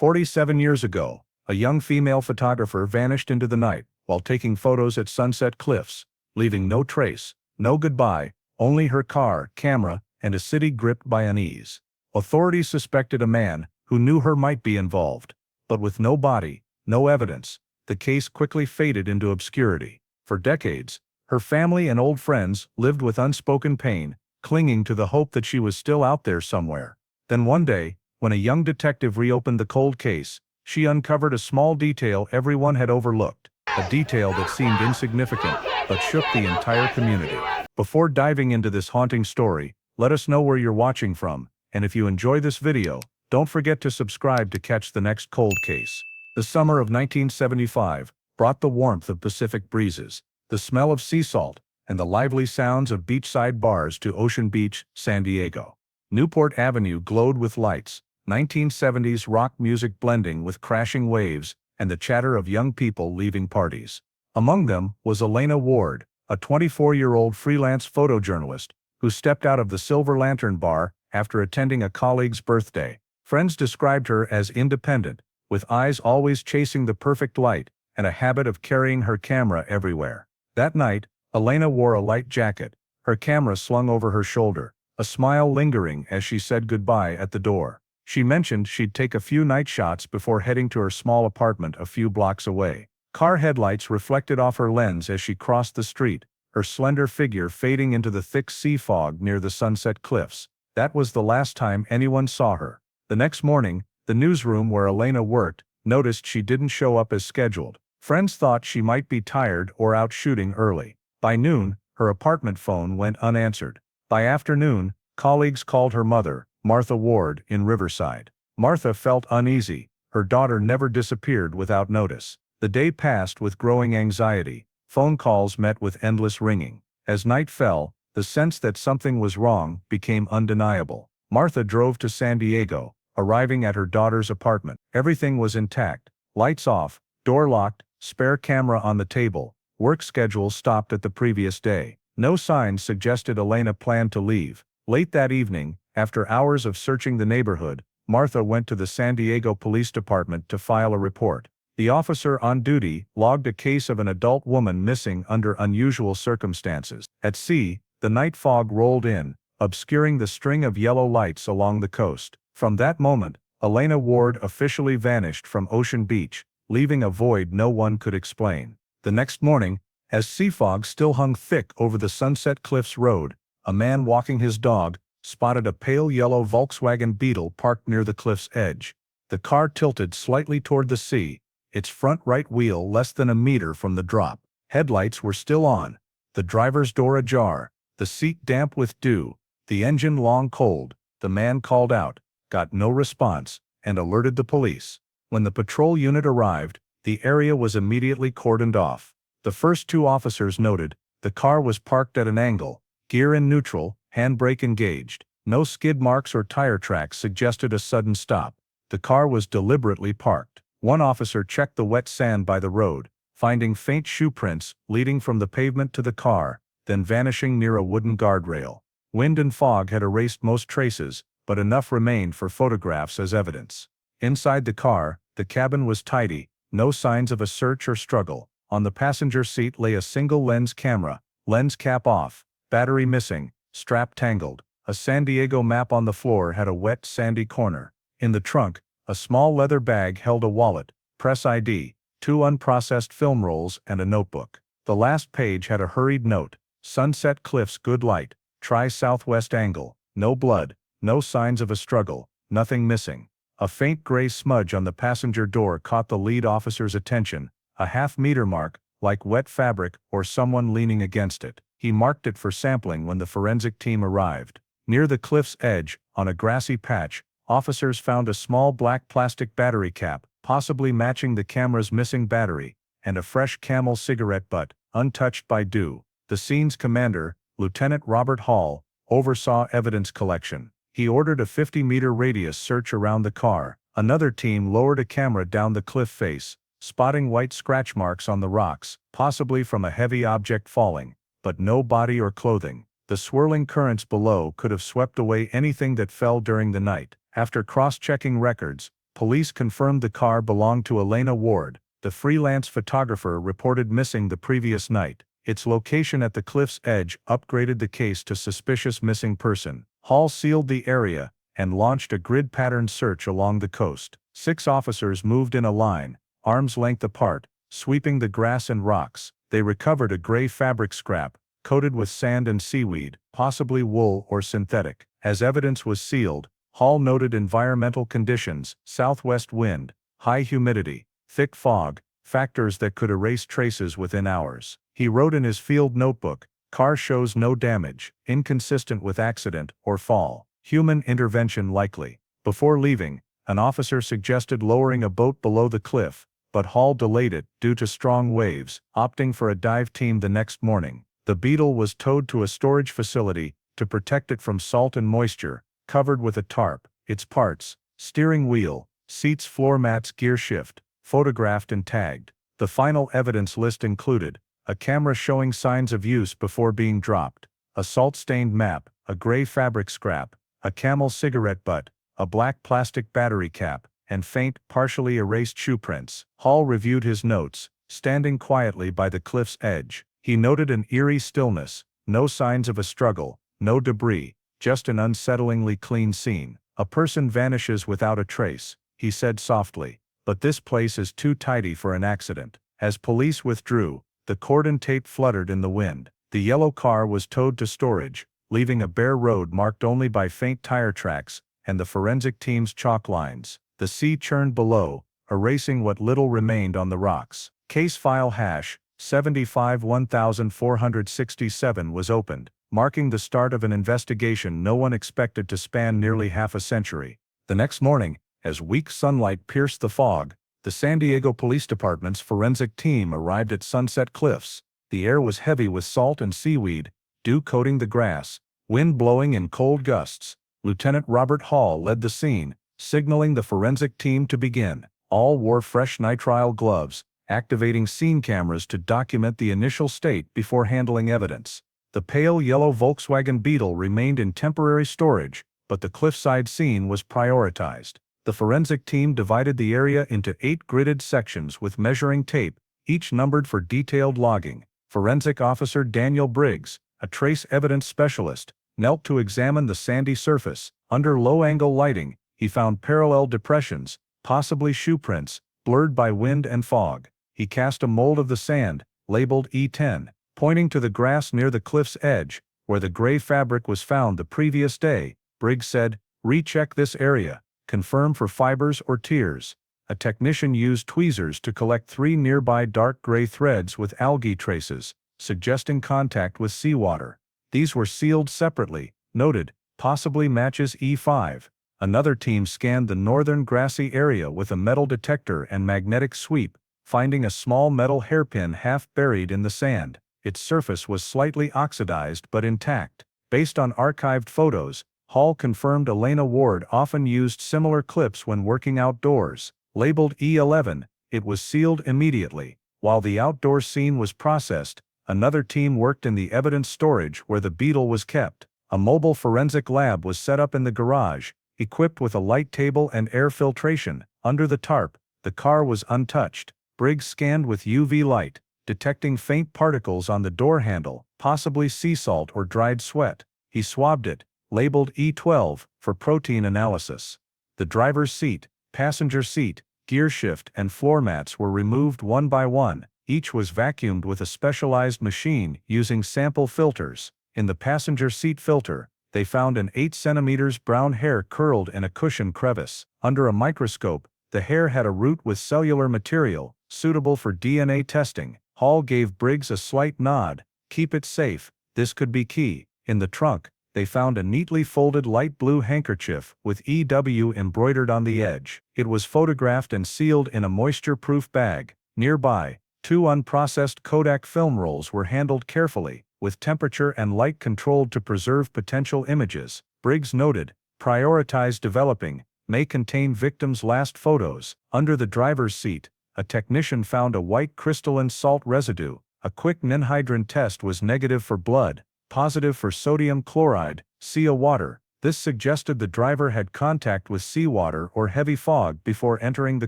47 years ago, a young female photographer vanished into the night while taking photos at Sunset Cliffs, leaving no trace, no goodbye, only her car, camera, and a city gripped by unease. Authorities suspected a man who knew her might be involved, but with no body, no evidence, the case quickly faded into obscurity. For decades, her family and old friends lived with unspoken pain, clinging to the hope that she was still out there somewhere. Then one day, when a young detective reopened the cold case, she uncovered a small detail everyone had overlooked, a detail that seemed insignificant but shook the entire community. Before diving into this haunting story, let us know where you're watching from, and if you enjoy this video, don't forget to subscribe to catch the next cold case. The summer of 1975 brought the warmth of Pacific breezes, the smell of sea salt, and the lively sounds of beachside bars to Ocean Beach, San Diego. Newport Avenue glowed with lights, 1970s rock music blending with crashing waves, and the chatter of young people leaving parties. Among them was Elena Ward, a 24-year-old freelance photojournalist who stepped out of the Silver Lantern Bar after attending a colleague's birthday. Friends described her as independent, with eyes always chasing the perfect light, and a habit of carrying her camera everywhere. That night, Elena wore a light jacket, her camera slung over her shoulder, a smile lingering as she said goodbye at the door. She mentioned she'd take a few night shots before heading to her small apartment a few blocks away. Car headlights reflected off her lens as she crossed the street, her slender figure fading into the thick sea fog near the Sunset Cliffs. That was the last time anyone saw her. The next morning, the newsroom where Elena worked noticed she didn't show up as scheduled. Friends thought she might be tired or out shooting early. By noon, her apartment phone went unanswered. By afternoon, colleagues called her mother, Martha Ward, in Riverside. Martha felt uneasy. Her daughter never disappeared without notice. The day passed with growing anxiety. Phone calls met with endless ringing. As night fell, the sense that something was wrong became undeniable. Martha drove to San Diego, arriving at her daughter's apartment. Everything was intact. Lights off, door locked, spare camera on the table, work schedule stopped at the previous day. No signs suggested Elena planned to leave. Late that evening, after hours of searching the neighborhood, Martha went to the San Diego Police Department to file a report. The officer on duty logged a case of an adult woman missing under unusual circumstances. At sea, the night fog rolled in, obscuring the string of yellow lights along the coast. From that moment, Elena Ward officially vanished from Ocean Beach, leaving a void no one could explain. The next morning, as sea fog still hung thick over the Sunset Cliffs Road, a man walking his dog spotted a pale yellow Volkswagen Beetle parked near the cliff's edge. The car tilted slightly toward the sea, its front right wheel less than a meter from the drop. Headlights were still on, the driver's door ajar, the seat damp with dew, the engine long cold. The man called out, got no response, and alerted the police. When the patrol unit arrived, the area was immediately cordoned off. The first two officers noted, the car was parked at an angle, gear in neutral, handbrake engaged. No skid marks or tire tracks suggested a sudden stop. The car was deliberately parked. One officer checked the wet sand by the road, finding faint shoe prints leading from the pavement to the car, then vanishing near a wooden guardrail. Wind and fog had erased most traces, but enough remained for photographs as evidence. Inside the car, the cabin was tidy, no signs of a search or struggle. On the passenger seat lay a single lens camera, lens cap off, battery missing, strap tangled. A San Diego map on the floor had a wet, sandy corner. In the trunk, a small leather bag held a wallet, press ID, 2 unprocessed film rolls, and a notebook. The last page had a hurried note, Sunset Cliffs good light, try southwest angle, no blood, no signs of a struggle, nothing missing. A faint gray smudge on the passenger door caught the lead officer's attention, a half-meter mark, like wet fabric or someone leaning against it. He marked it for sampling when the forensic team arrived. Near the cliff's edge, on a grassy patch, officers found a small black plastic battery cap, possibly matching the camera's missing battery, and a fresh Camel cigarette butt, untouched by dew. The scene's commander, Lieutenant Robert Hall, oversaw evidence collection. He ordered a 50-meter radius search around the car. Another team lowered a camera down the cliff face, spotting white scratch marks on the rocks, possibly from a heavy object falling, but no body or clothing. The swirling currents below could have swept away anything that fell during the night. After cross-checking records, Police confirmed the car belonged to Elena Ward, the freelance photographer reported missing the previous night. Its location at the cliff's edge upgraded the case to suspicious missing person. Hall sealed the area and launched a grid-pattern search along the coast. 6 officers moved in a line, arms length apart, sweeping the grass and rocks. They recovered a gray fabric scrap, coated with sand and seaweed, possibly wool or synthetic. As evidence was sealed, Hall noted environmental conditions, southwest wind, high humidity, thick fog, factors that could erase traces within hours. He wrote in his field notebook, "Car shows no damage, inconsistent with accident or fall. Human intervention likely." Before leaving, an officer suggested lowering a boat below the cliff, but Hall delayed it due to strong waves, opting for a dive team the next morning. The Beetle was towed to a storage facility to protect it from salt and moisture, covered with a tarp. Its parts, steering wheel, seats, floor mats, gear shift, photographed and tagged. The final evidence list included a camera showing signs of use before being dropped, a salt-stained map, a gray fabric scrap, a Camel cigarette butt, a black plastic battery cap, and faint, partially erased shoe prints. Hall reviewed his notes, standing quietly by the cliff's edge. He noted an eerie stillness, no signs of a struggle, no debris, just an unsettlingly clean scene. "A person vanishes without a trace," he said softly, "but this place is too tidy for an accident." As police withdrew, the cordon tape fluttered in the wind. The yellow car was towed to storage, leaving a bare road marked only by faint tire tracks and the forensic team's chalk lines. The sea churned below, erasing what little remained on the rocks. Case file hash 75-1467 was opened, marking the start of an investigation no one expected to span nearly half a century. The next morning, as weak sunlight pierced the fog, the San Diego Police Department's forensic team arrived at Sunset Cliffs. The air was heavy with salt and seaweed, dew coating the grass, wind blowing in cold gusts. Lieutenant Robert Hall led the scene, signaling the forensic team to begin. All wore fresh nitrile gloves, activating scene cameras to document the initial state before handling evidence. The pale yellow Volkswagen Beetle remained in temporary storage, but the cliffside scene was prioritized. The forensic team divided the area into 8 gridded sections with measuring tape, each numbered for detailed logging. Forensic Officer Daniel Briggs, a trace evidence specialist, knelt to examine the sandy surface. Under low-angle lighting, he found parallel depressions, possibly shoe prints, blurred by wind and fog. He cast a mold of the sand, labeled E10, pointing to the grass near the cliff's edge, where the gray fabric was found the previous day. Briggs said, "Recheck this area, confirm for fibers or tears." A technician used tweezers to collect 3 nearby dark gray threads with algae traces, suggesting contact with seawater. These were sealed separately, noted, possibly matches E5. Another team scanned the northern grassy area with a metal detector and magnetic sweep, finding a small metal hairpin half buried in the sand. Its surface was slightly oxidized but intact. Based on archived photos, Hall confirmed Elena Ward often used similar clips when working outdoors. Labeled E11, it was sealed immediately. While the outdoor scene was processed, another team worked in the evidence storage where the Beetle was kept. A mobile forensic lab was set up in the garage, equipped with a light table and air filtration. Under the tarp, the car was untouched. Briggs scanned with UV light, detecting faint particles on the door handle, possibly sea salt or dried sweat. He swabbed it, labeled E12, for protein analysis. The driver's seat, passenger seat, gear shift and floor mats were removed one by one. Each was vacuumed with a specialized machine using sample filters. In the passenger seat filter, they found an 8 cm brown hair curled in a cushion crevice. Under a microscope, the hair had a root with cellular material, suitable for DNA testing. Hall gave Briggs a slight nod. "Keep it safe, this could be key." In the trunk, they found a neatly folded light blue handkerchief with EW embroidered on the edge. It was photographed and sealed in a moisture-proof bag. Nearby, 2 unprocessed Kodak film rolls were handled carefully, with temperature and light controlled to preserve potential images. Briggs noted, "Prioritize developing, may contain victims' last photos." Under the driver's seat, a technician found a white crystalline salt residue. A quick ninhydrin test was negative for blood, positive for sodium chloride, sea water. This suggested the driver had contact with seawater or heavy fog before entering the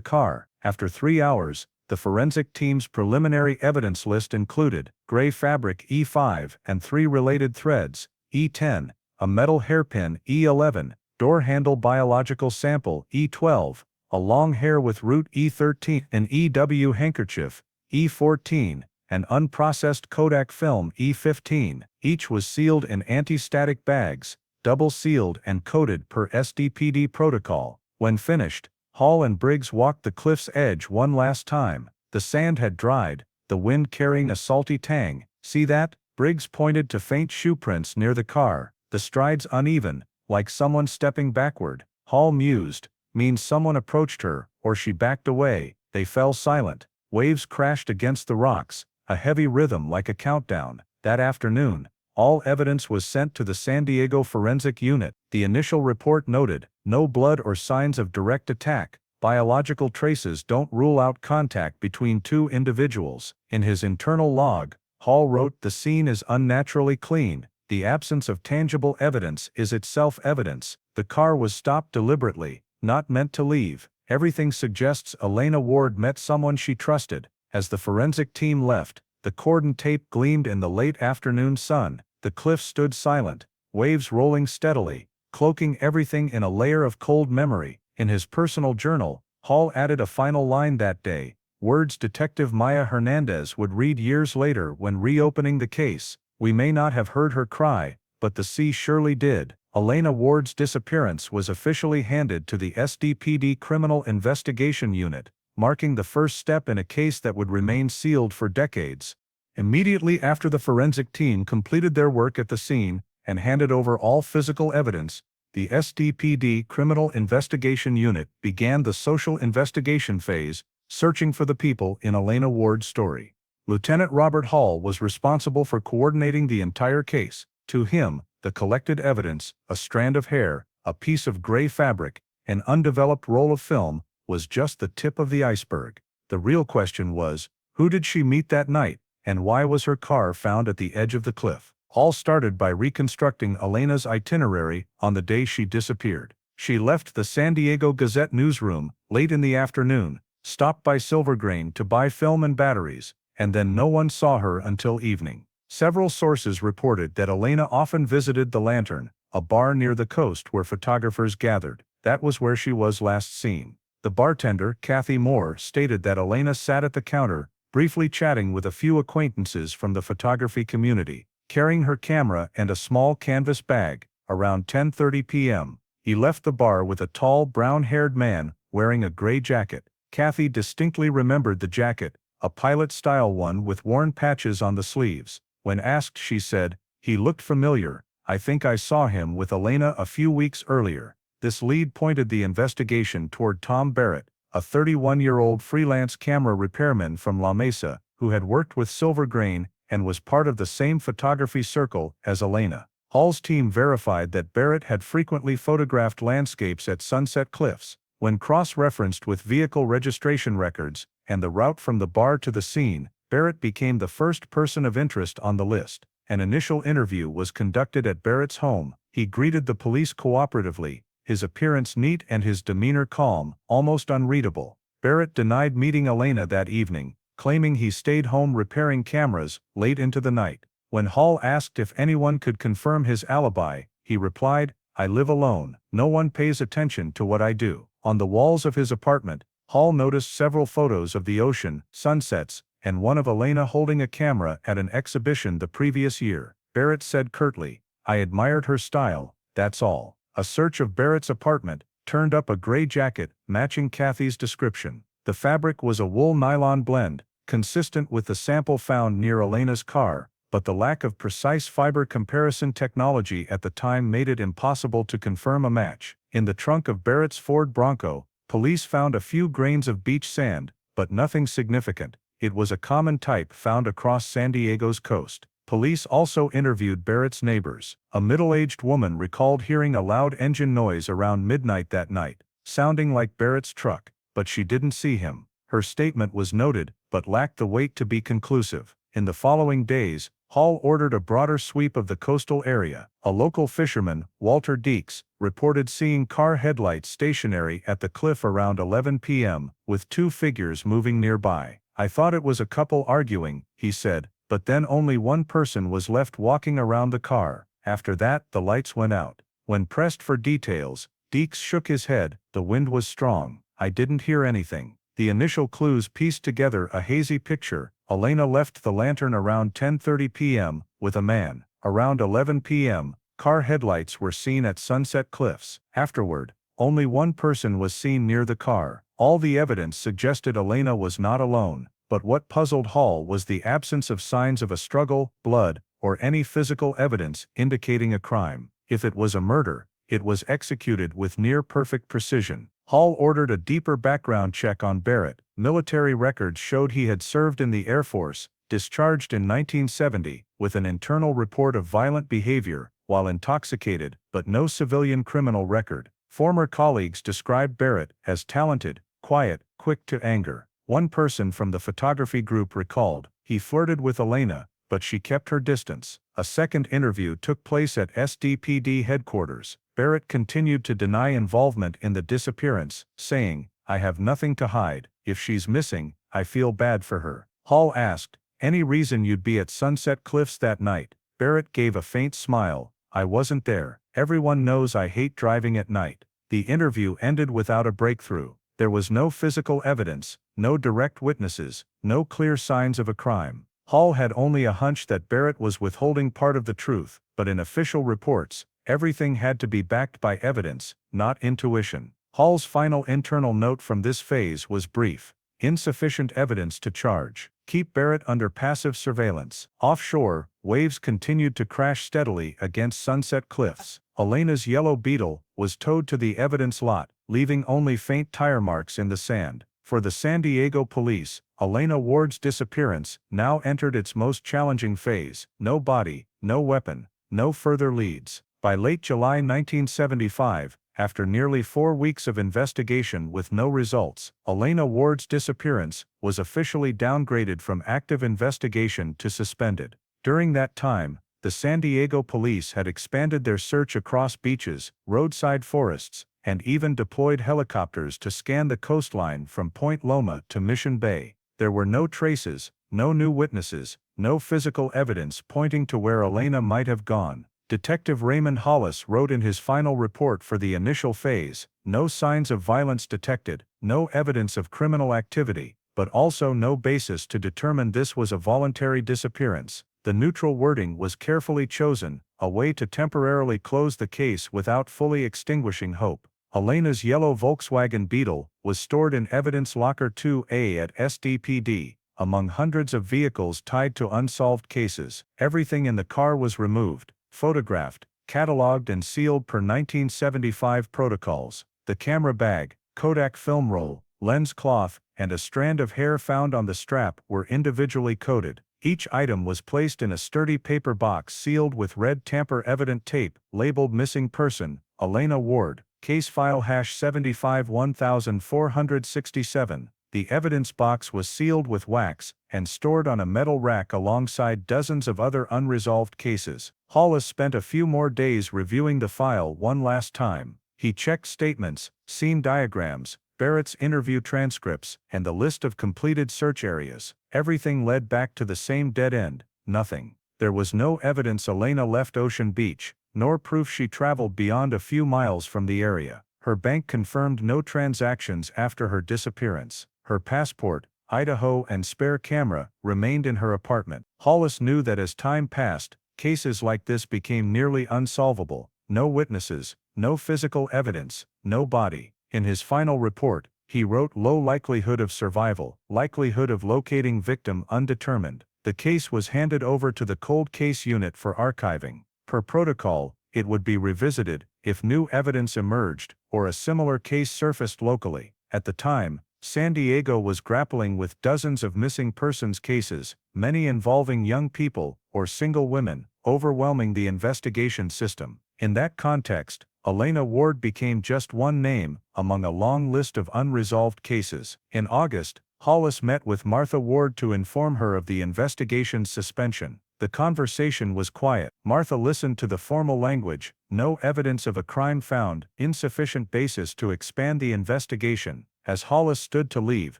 car. After 3 hours, the forensic team's preliminary evidence list included gray fabric E5 and 3 related threads, E10, a metal hairpin E11, door handle biological sample E12, a long hair with root E13, an EW handkerchief E14, and unprocessed Kodak film E15. Each was sealed in anti-static bags, double-sealed and coated per SDPD protocol. When finished, Hall and Briggs walked the cliff's edge one last time. The sand had dried, the wind carrying a salty tang. "See that?" Briggs pointed to faint shoe prints near the car. "The strides uneven, like someone stepping backward." Hall mused. "Means someone approached her, or she backed away." They fell silent. Waves crashed against the rocks, a heavy rhythm like a countdown. That afternoon, all evidence was sent to the San Diego Forensic Unit. The initial report noted, "No blood or signs of direct attack. Biological traces don't rule out contact between two individuals." In his internal log, Hall wrote, "The scene is unnaturally clean. The absence of tangible evidence is itself evidence. The car was stopped deliberately, not meant to leave. Everything suggests Elena Ward met someone she trusted." As the forensic team left, the cordon tape gleamed in the late afternoon sun. The cliff stood silent, waves rolling steadily, cloaking everything in a layer of cold memory. In his personal journal, Hall added a final line that day, words Detective Maya Hernandez would read years later when reopening the case. "We may not have heard her cry, but the sea surely did." Elena Ward's disappearance was officially handed to the SDPD Criminal Investigation Unit, marking the first step in a case that would remain sealed for decades. Immediately after the forensic team completed their work at the scene and handed over all physical evidence, the SDPD Criminal Investigation Unit began the social investigation phase, searching for the people in Elena Ward's story. Lieutenant Robert Hall was responsible for coordinating the entire case. To him, the collected evidence, a strand of hair, a piece of gray fabric, an undeveloped roll of film, was just the tip of the iceberg. The real question was, who did she meet that night, and why was her car found at the edge of the cliff? All started by reconstructing Elena's itinerary on the day she disappeared. She left the San Diego Gazette newsroom late in the afternoon, stopped by Silvergrain to buy film and batteries, and then no one saw her until evening. Several sources reported that Elena often visited the Lantern, a bar near the coast where photographers gathered. That was where she was last seen. The bartender, Kathy Moore, stated that Elena sat at the counter, briefly chatting with a few acquaintances from the photography community, carrying her camera and a small canvas bag. Around 10:30 p.m., he left the bar with a tall, brown-haired man wearing a gray jacket. Kathy distinctly remembered the jacket, a pilot-style one with worn patches on the sleeves. When asked, she said, "He looked familiar. I think I saw him with Elena a few weeks earlier." This lead pointed the investigation toward Tom Barrett, a 31-year-old freelance camera repairman from La Mesa, who had worked with Silvergrain and was part of the same photography circle as Elena. Hall's team verified that Barrett had frequently photographed landscapes at Sunset Cliffs. When cross-referenced with vehicle registration records and the route from the bar to the scene, Barrett became the first person of interest on the list. An initial interview was conducted at Barrett's home. He greeted the police cooperatively, his appearance neat and his demeanor calm, almost unreadable. Barrett denied meeting Elena that evening, claiming he stayed home repairing cameras late into the night. When Hall asked if anyone could confirm his alibi, he replied, "I live alone. No one pays attention to what I do." On the walls of his apartment, Hall noticed several photos of the ocean, sunsets, and one of Elena holding a camera at an exhibition the previous year. Barrett said curtly, "I admired her style, that's all." A search of Barrett's apartment turned up a gray jacket matching Kathy's description. The fabric was a wool-nylon blend, consistent with the sample found near Elena's car, but the lack of precise fiber comparison technology at the time made it impossible to confirm a match. In the trunk of Barrett's Ford Bronco, police found a few grains of beach sand, but nothing significant. It was a common type found across San Diego's coast. Police also interviewed Barrett's neighbors. A middle-aged woman recalled hearing a loud engine noise around midnight that night, sounding like Barrett's truck, but she didn't see him. Her statement was noted, but lacked the weight to be conclusive. In the following days, Hall ordered a broader sweep of the coastal area. A local fisherman, Walter Deeks, reported seeing car headlights stationary at the cliff around 11 p.m., with two figures moving nearby. "I thought it was a couple arguing," he said, "but then only one person was left walking around the car. After that, the lights went out." When pressed for details, Deeks shook his head. "The wind was strong. I didn't hear anything." The initial clues pieced together a hazy picture. Elena left the lantern around 10:30 p.m. with a man. Around 11 p.m., car headlights were seen at Sunset Cliffs. Afterward, only one person was seen near the car. All the evidence suggested Elena was not alone, but what puzzled Hall was the absence of signs of a struggle, blood, or any physical evidence indicating a crime. If it was a murder, it was executed with near-perfect precision. Hall ordered a deeper background check on Barrett. Military records showed he had served in the Air Force, discharged in 1970, with an internal report of violent behavior while intoxicated, but no civilian criminal record. Former colleagues described Barrett as talented, quiet, quick to anger. One person from the photography group recalled, "He flirted with Elena, but she kept her distance." A second interview took place at SDPD headquarters. Barrett continued to deny involvement in the disappearance, saying, "I have nothing to hide. If she's missing, I feel bad for her." Hall asked, "Any reason you'd be at Sunset Cliffs that night?" Barrett gave a faint smile, "I wasn't there. Everyone knows I hate driving at night." The interview ended without a breakthrough. There was no physical evidence, no direct witnesses, no clear signs of a crime. Hall had only a hunch that Barrett was withholding part of the truth, but in official reports, everything had to be backed by evidence, not intuition. Hall's final internal note from this phase was brief: insufficient evidence to charge. Keep Barrett under passive surveillance. Offshore, waves continued to crash steadily against Sunset Cliffs. Elena's yellow Beetle was towed to the evidence lot, leaving only faint tire marks in the sand. For the San Diego police, Elena Ward's disappearance now entered its most challenging phase. No body, no weapon, no further leads. By late July 1975, after nearly 4 weeks of investigation with no results, Elena Ward's disappearance was officially downgraded from active investigation to suspended. During that time, the San Diego police had expanded their search across beaches, roadside forests, and even deployed helicopters to scan the coastline from Point Loma to Mission Bay. There were no traces, no new witnesses, no physical evidence pointing to where Elena might have gone. Detective Raymond Hollis wrote in his final report for the initial phase, "No signs of violence detected, no evidence of criminal activity, but also no basis to determine this was a voluntary disappearance." The neutral wording was carefully chosen, a way to temporarily close the case without fully extinguishing hope. Elena's yellow Volkswagen Beetle was stored in Evidence Locker 2A at SDPD, among hundreds of vehicles tied to unsolved cases. Everything in the car was removed, photographed, catalogued and sealed per 1975 protocols. The camera bag, Kodak film roll, lens cloth, and a strand of hair found on the strap were individually coded. Each item was placed in a sturdy paper box sealed with red tamper-evident tape, labeled "Missing Person, Elena Ward, Case File #751467. The evidence box was sealed with wax and stored on a metal rack alongside dozens of other unresolved cases. Hollis spent a few more days reviewing the file one last time. He checked statements, scene diagrams, Barrett's interview transcripts, and the list of completed search areas. Everything led back to the same dead end: nothing. There was no evidence Elena left Ocean Beach, nor proof she traveled beyond a few miles from the area. Her bank confirmed no transactions after her disappearance. Her passport, Idaho, and spare camera remained in her apartment. Hollis knew that as time passed, cases like this became nearly unsolvable. No witnesses, no physical evidence, no body. In his final report, he wrote, "Low likelihood of survival, likelihood of locating victim undetermined." The case was handed over to the Cold Case Unit for archiving. Per protocol, it would be revisited if new evidence emerged or a similar case surfaced locally. At the time, San Diego was grappling with dozens of missing persons cases, many involving young people or single women, overwhelming the investigation system. In that context, Elena Ward became just one name among a long list of unresolved cases. In August, Hollis met with Martha Ward to inform her of the investigation's suspension. The conversation was quiet. Martha listened to the formal language. No evidence of a crime found, insufficient basis to expand the investigation. As Hollis stood to leave,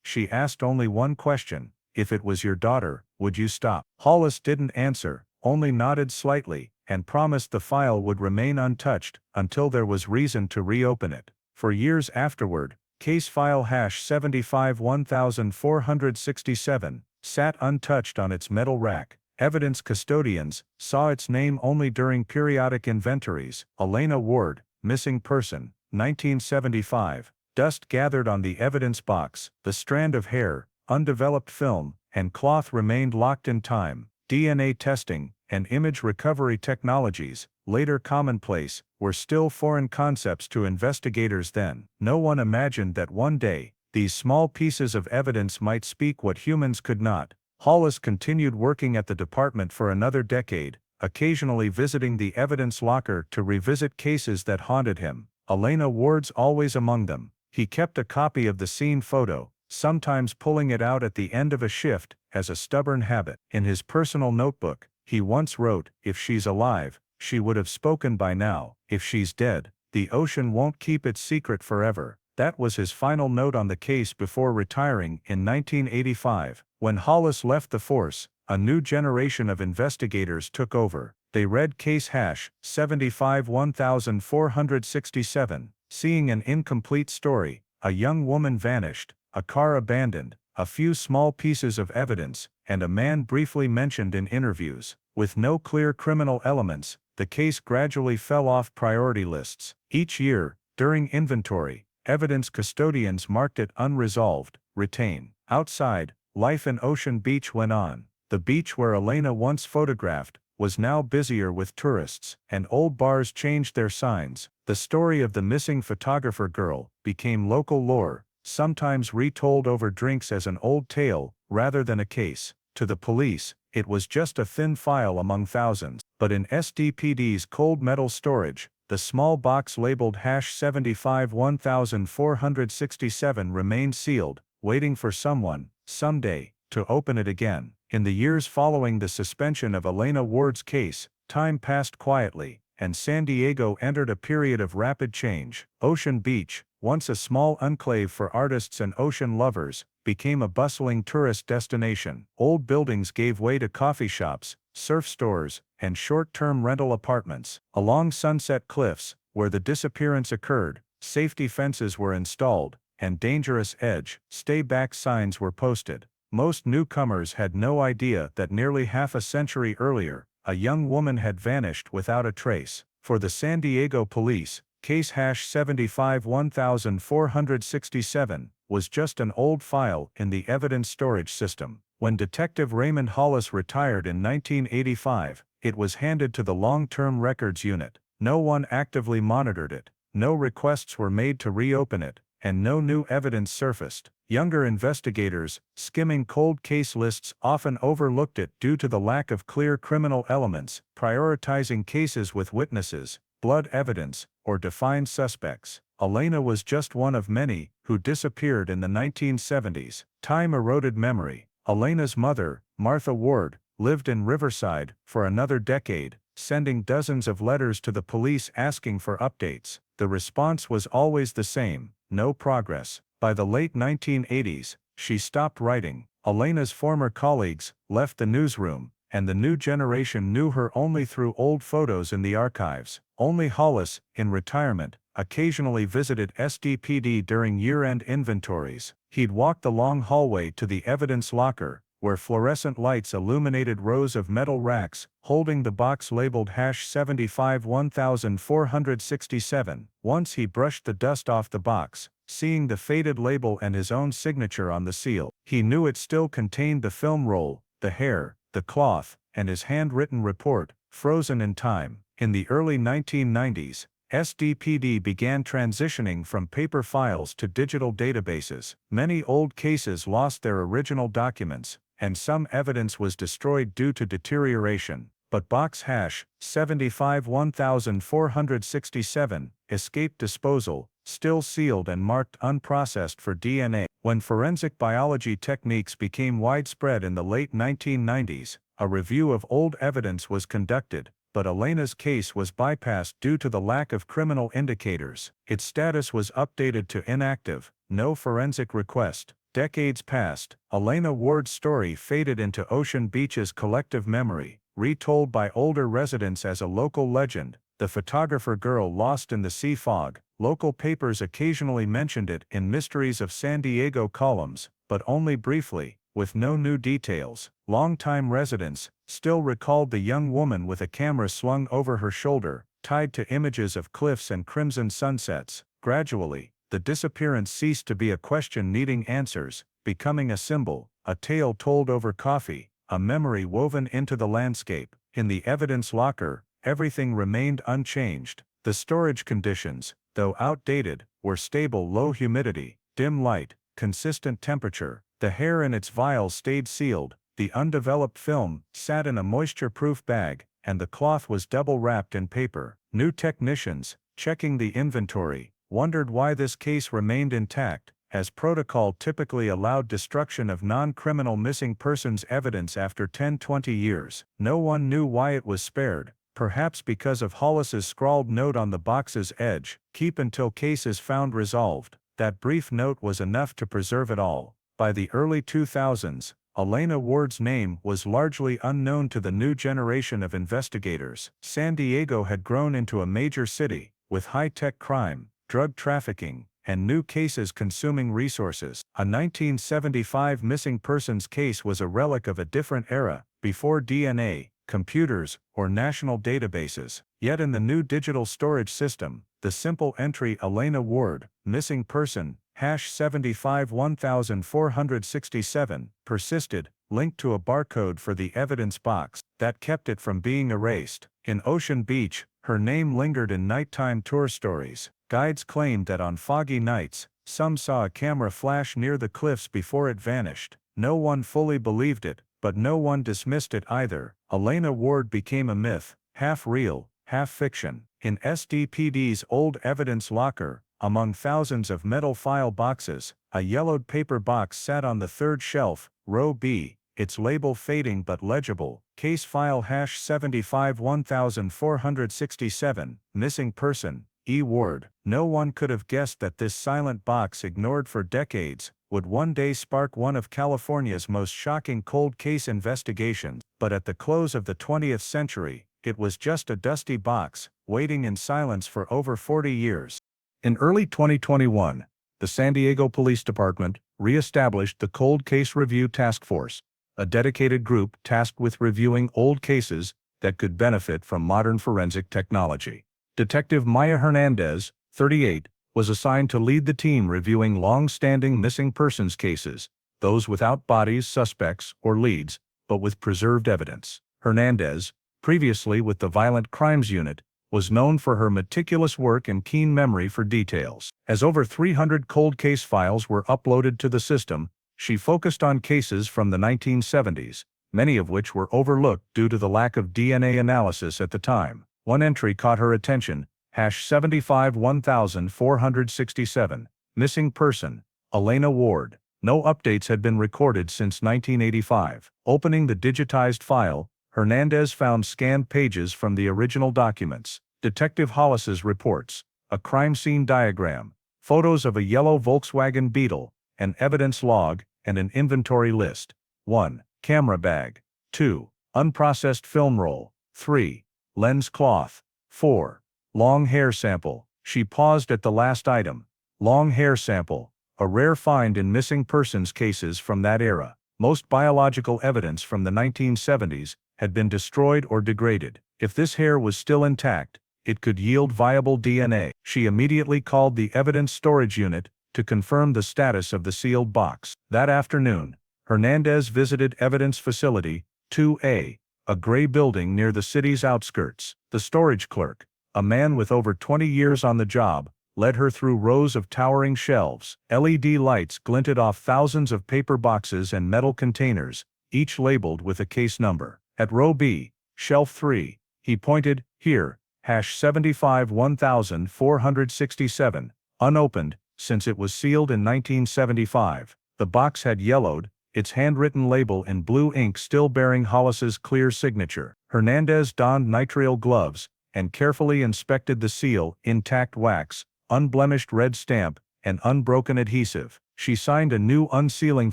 she asked only one question: if it was your daughter, would you stop? Hollis didn't answer, only nodded slightly, and promised the file would remain untouched until there was reason to reopen it. For years afterward, case file #751467 sat untouched on its metal rack. Evidence custodians saw its name only during periodic inventories. Elena Ward, missing person, 1975. Dust gathered on the evidence box. The strand of hair, undeveloped film, and cloth remained locked in time. DNA testing and image recovery technologies, later commonplace, were still foreign concepts to investigators then. No one imagined that one day, these small pieces of evidence might speak what humans could not. Hollis continued working at the department for another decade, occasionally visiting the evidence locker to revisit cases that haunted him. Elena Ward's always among them. He kept a copy of the scene photo, sometimes pulling it out at the end of a shift, as a stubborn habit. In his personal notebook, he once wrote, "If she's alive, she would have spoken by now. If she's dead, the ocean won't keep its secret forever." That was his final note on the case before retiring in 1985. When Hollis left the force, a new generation of investigators took over. They read case #751467, seeing an incomplete story: a young woman vanished, a car abandoned, a few small pieces of evidence, and a man briefly mentioned in interviews. With no clear criminal elements, the case gradually fell off priority lists. Each year, during inventory, evidence custodians marked it unresolved, retain. Outside, life in Ocean Beach went on. The beach where Elena once photographed was now busier with tourists, and old bars changed their signs. The story of the missing photographer girl became local lore, sometimes retold over drinks as an old tale rather than a case. To the police, it was just a thin file among thousands. But in SDPD's cold metal storage, the small box labeled #751467 remained sealed, waiting for someone, someday, to open it again. In the years following the suspension of Elena Ward's case, time passed quietly, and San Diego entered a period of rapid change. Ocean Beach, once a small enclave for artists and ocean lovers, became a bustling tourist destination. Old buildings gave way to coffee shops, surf stores, and short-term rental apartments. Along Sunset Cliffs, where the disappearance occurred, safety fences were installed, and dangerous edge, stay back signs were posted. Most newcomers had no idea that nearly half a century earlier, a young woman had vanished without a trace. For the San Diego police, case #751467 was just an old file in the evidence storage system. When Detective Raymond Hollis retired in 1985, it was handed to the Long-Term Records Unit. No one actively monitored it, no requests were made to reopen it, and no new evidence surfaced. Younger investigators, skimming cold case lists, often overlooked it due to the lack of clear criminal elements, prioritizing cases with witnesses, blood evidence, or defined suspects. Elena was just one of many who disappeared in the 1970s. Time eroded memory. Elena's mother, Martha Ward, lived in Riverside for another decade, sending dozens of letters to the police asking for updates. The response was always the same: no progress. By the late 1980s, she stopped writing. Elena's former colleagues left the newsroom, and the new generation knew her only through old photos in the archives. Only Hollis, in retirement, occasionally visited SDPD during year-end inventories. He'd walk the long hallway to the evidence locker, where fluorescent lights illuminated rows of metal racks, holding the box labeled #751467. Once he brushed the dust off the box, seeing the faded label and his own signature on the seal. He knew it still contained the film roll, the hair, the cloth, and his handwritten report, frozen in time. In the early 1990s, SDPD began transitioning from paper files to digital databases. Many old cases lost their original documents, and some evidence was destroyed due to deterioration. But box #751467 escaped disposal, still sealed and marked unprocessed for DNA. When forensic biology techniques became widespread in the late 1990s, A review of old evidence was conducted, but Elena's case was bypassed due to the lack of criminal indicators. Its status was updated to inactive, no forensic request. Decades passed, Elena Ward's story faded into Ocean Beach's collective memory, retold by older residents as a local legend, the photographer girl lost in the sea fog. Local papers occasionally mentioned it in Mysteries of San Diego columns, but only briefly, with no new details. Longtime residents still recalled the young woman with a camera slung over her shoulder, tied to images of cliffs and crimson sunsets. Gradually, the disappearance ceased to be a question needing answers, becoming a symbol, a tale told over coffee, a memory woven into the landscape. In the evidence locker, everything remained unchanged. The storage conditions, though outdated, were stable: low humidity, dim light, consistent temperature. The hair in its vials stayed sealed, the undeveloped film sat in a moisture-proof bag, and the cloth was double-wrapped in paper. New technicians, checking the inventory, wondered why this case remained intact, as protocol typically allowed destruction of non-criminal missing persons evidence after 10-20 years. No one knew why it was spared, perhaps because of Hollis's scrawled note on the box's edge, "Keep until case is found resolved." That brief note was enough to preserve it all. By the early 2000s, Elena Ward's name was largely unknown to the new generation of investigators. San Diego had grown into a major city, with high-tech crime, drug trafficking, and new cases consuming resources. A 1975 missing persons case was a relic of a different era, before DNA, computers, or national databases. Yet in the new digital storage system, the simple entry "Elena Ward, missing person, #751467, persisted, linked to a barcode for the evidence box that kept it from being erased. In Ocean Beach, her name lingered in nighttime tour stories. Guides claimed that on foggy nights, some saw a camera flash near the cliffs before it vanished. No one fully believed it, but no one dismissed it either. Elena Ward became a myth, half real, half fiction. In SDPD's old evidence locker, among thousands of metal file boxes, a yellowed paper box sat on the third shelf, row B, its label fading but legible. Case file #751467, missing person, E. Ward. No one could have guessed that this silent box, ignored for decades, would one day spark one of California's most shocking cold case investigations. But at the close of the 20th century, it was just a dusty box, waiting in silence for over 40 years. In early 2021, the San Diego Police Department re-established the Cold Case Review Task Force, a dedicated group tasked with reviewing old cases that could benefit from modern forensic technology. Detective Maya Hernandez, 38, was assigned to lead the team reviewing long-standing missing persons cases, those without bodies, suspects, or leads, but with preserved evidence. Hernandez, previously with the Violent Crimes Unit, was known for her meticulous work and keen memory for details. As over 300 cold case files were uploaded to the system, she focused on cases from the 1970s, many of which were overlooked due to the lack of DNA analysis at the time. One entry caught her attention, #751467, missing person, Elena Ward. No updates had been recorded since 1985. Opening the digitized file, Hernandez found scanned pages from the original documents, Detective Hollis's reports, a crime scene diagram, photos of a yellow Volkswagen Beetle, an evidence log, and an inventory list. 1. Camera bag. 2. Unprocessed film roll. 3. Lens cloth. 4. Long hair sample. She paused at the last item. Long hair sample, a rare find in missing persons cases from that era. Most biological evidence from the 1970s had been destroyed or degraded. If this hair was still intact, it could yield viable DNA. She immediately called the evidence storage unit to confirm the status of the sealed box. That afternoon, Hernandez visited Evidence Facility 2A, a gray building near the city's outskirts. The storage clerk, a man with over 20 years on the job, led her through rows of towering shelves. LED lights glinted off thousands of paper boxes and metal containers, each labeled with a case number. At row B, shelf 3, he pointed, "Here, #751467, unopened, since it was sealed in 1975. The box had yellowed, its handwritten label in blue ink still bearing Hollis's clear signature. Hernandez donned nitrile gloves and carefully inspected the seal, intact wax, unblemished red stamp, and unbroken adhesive. She signed a new unsealing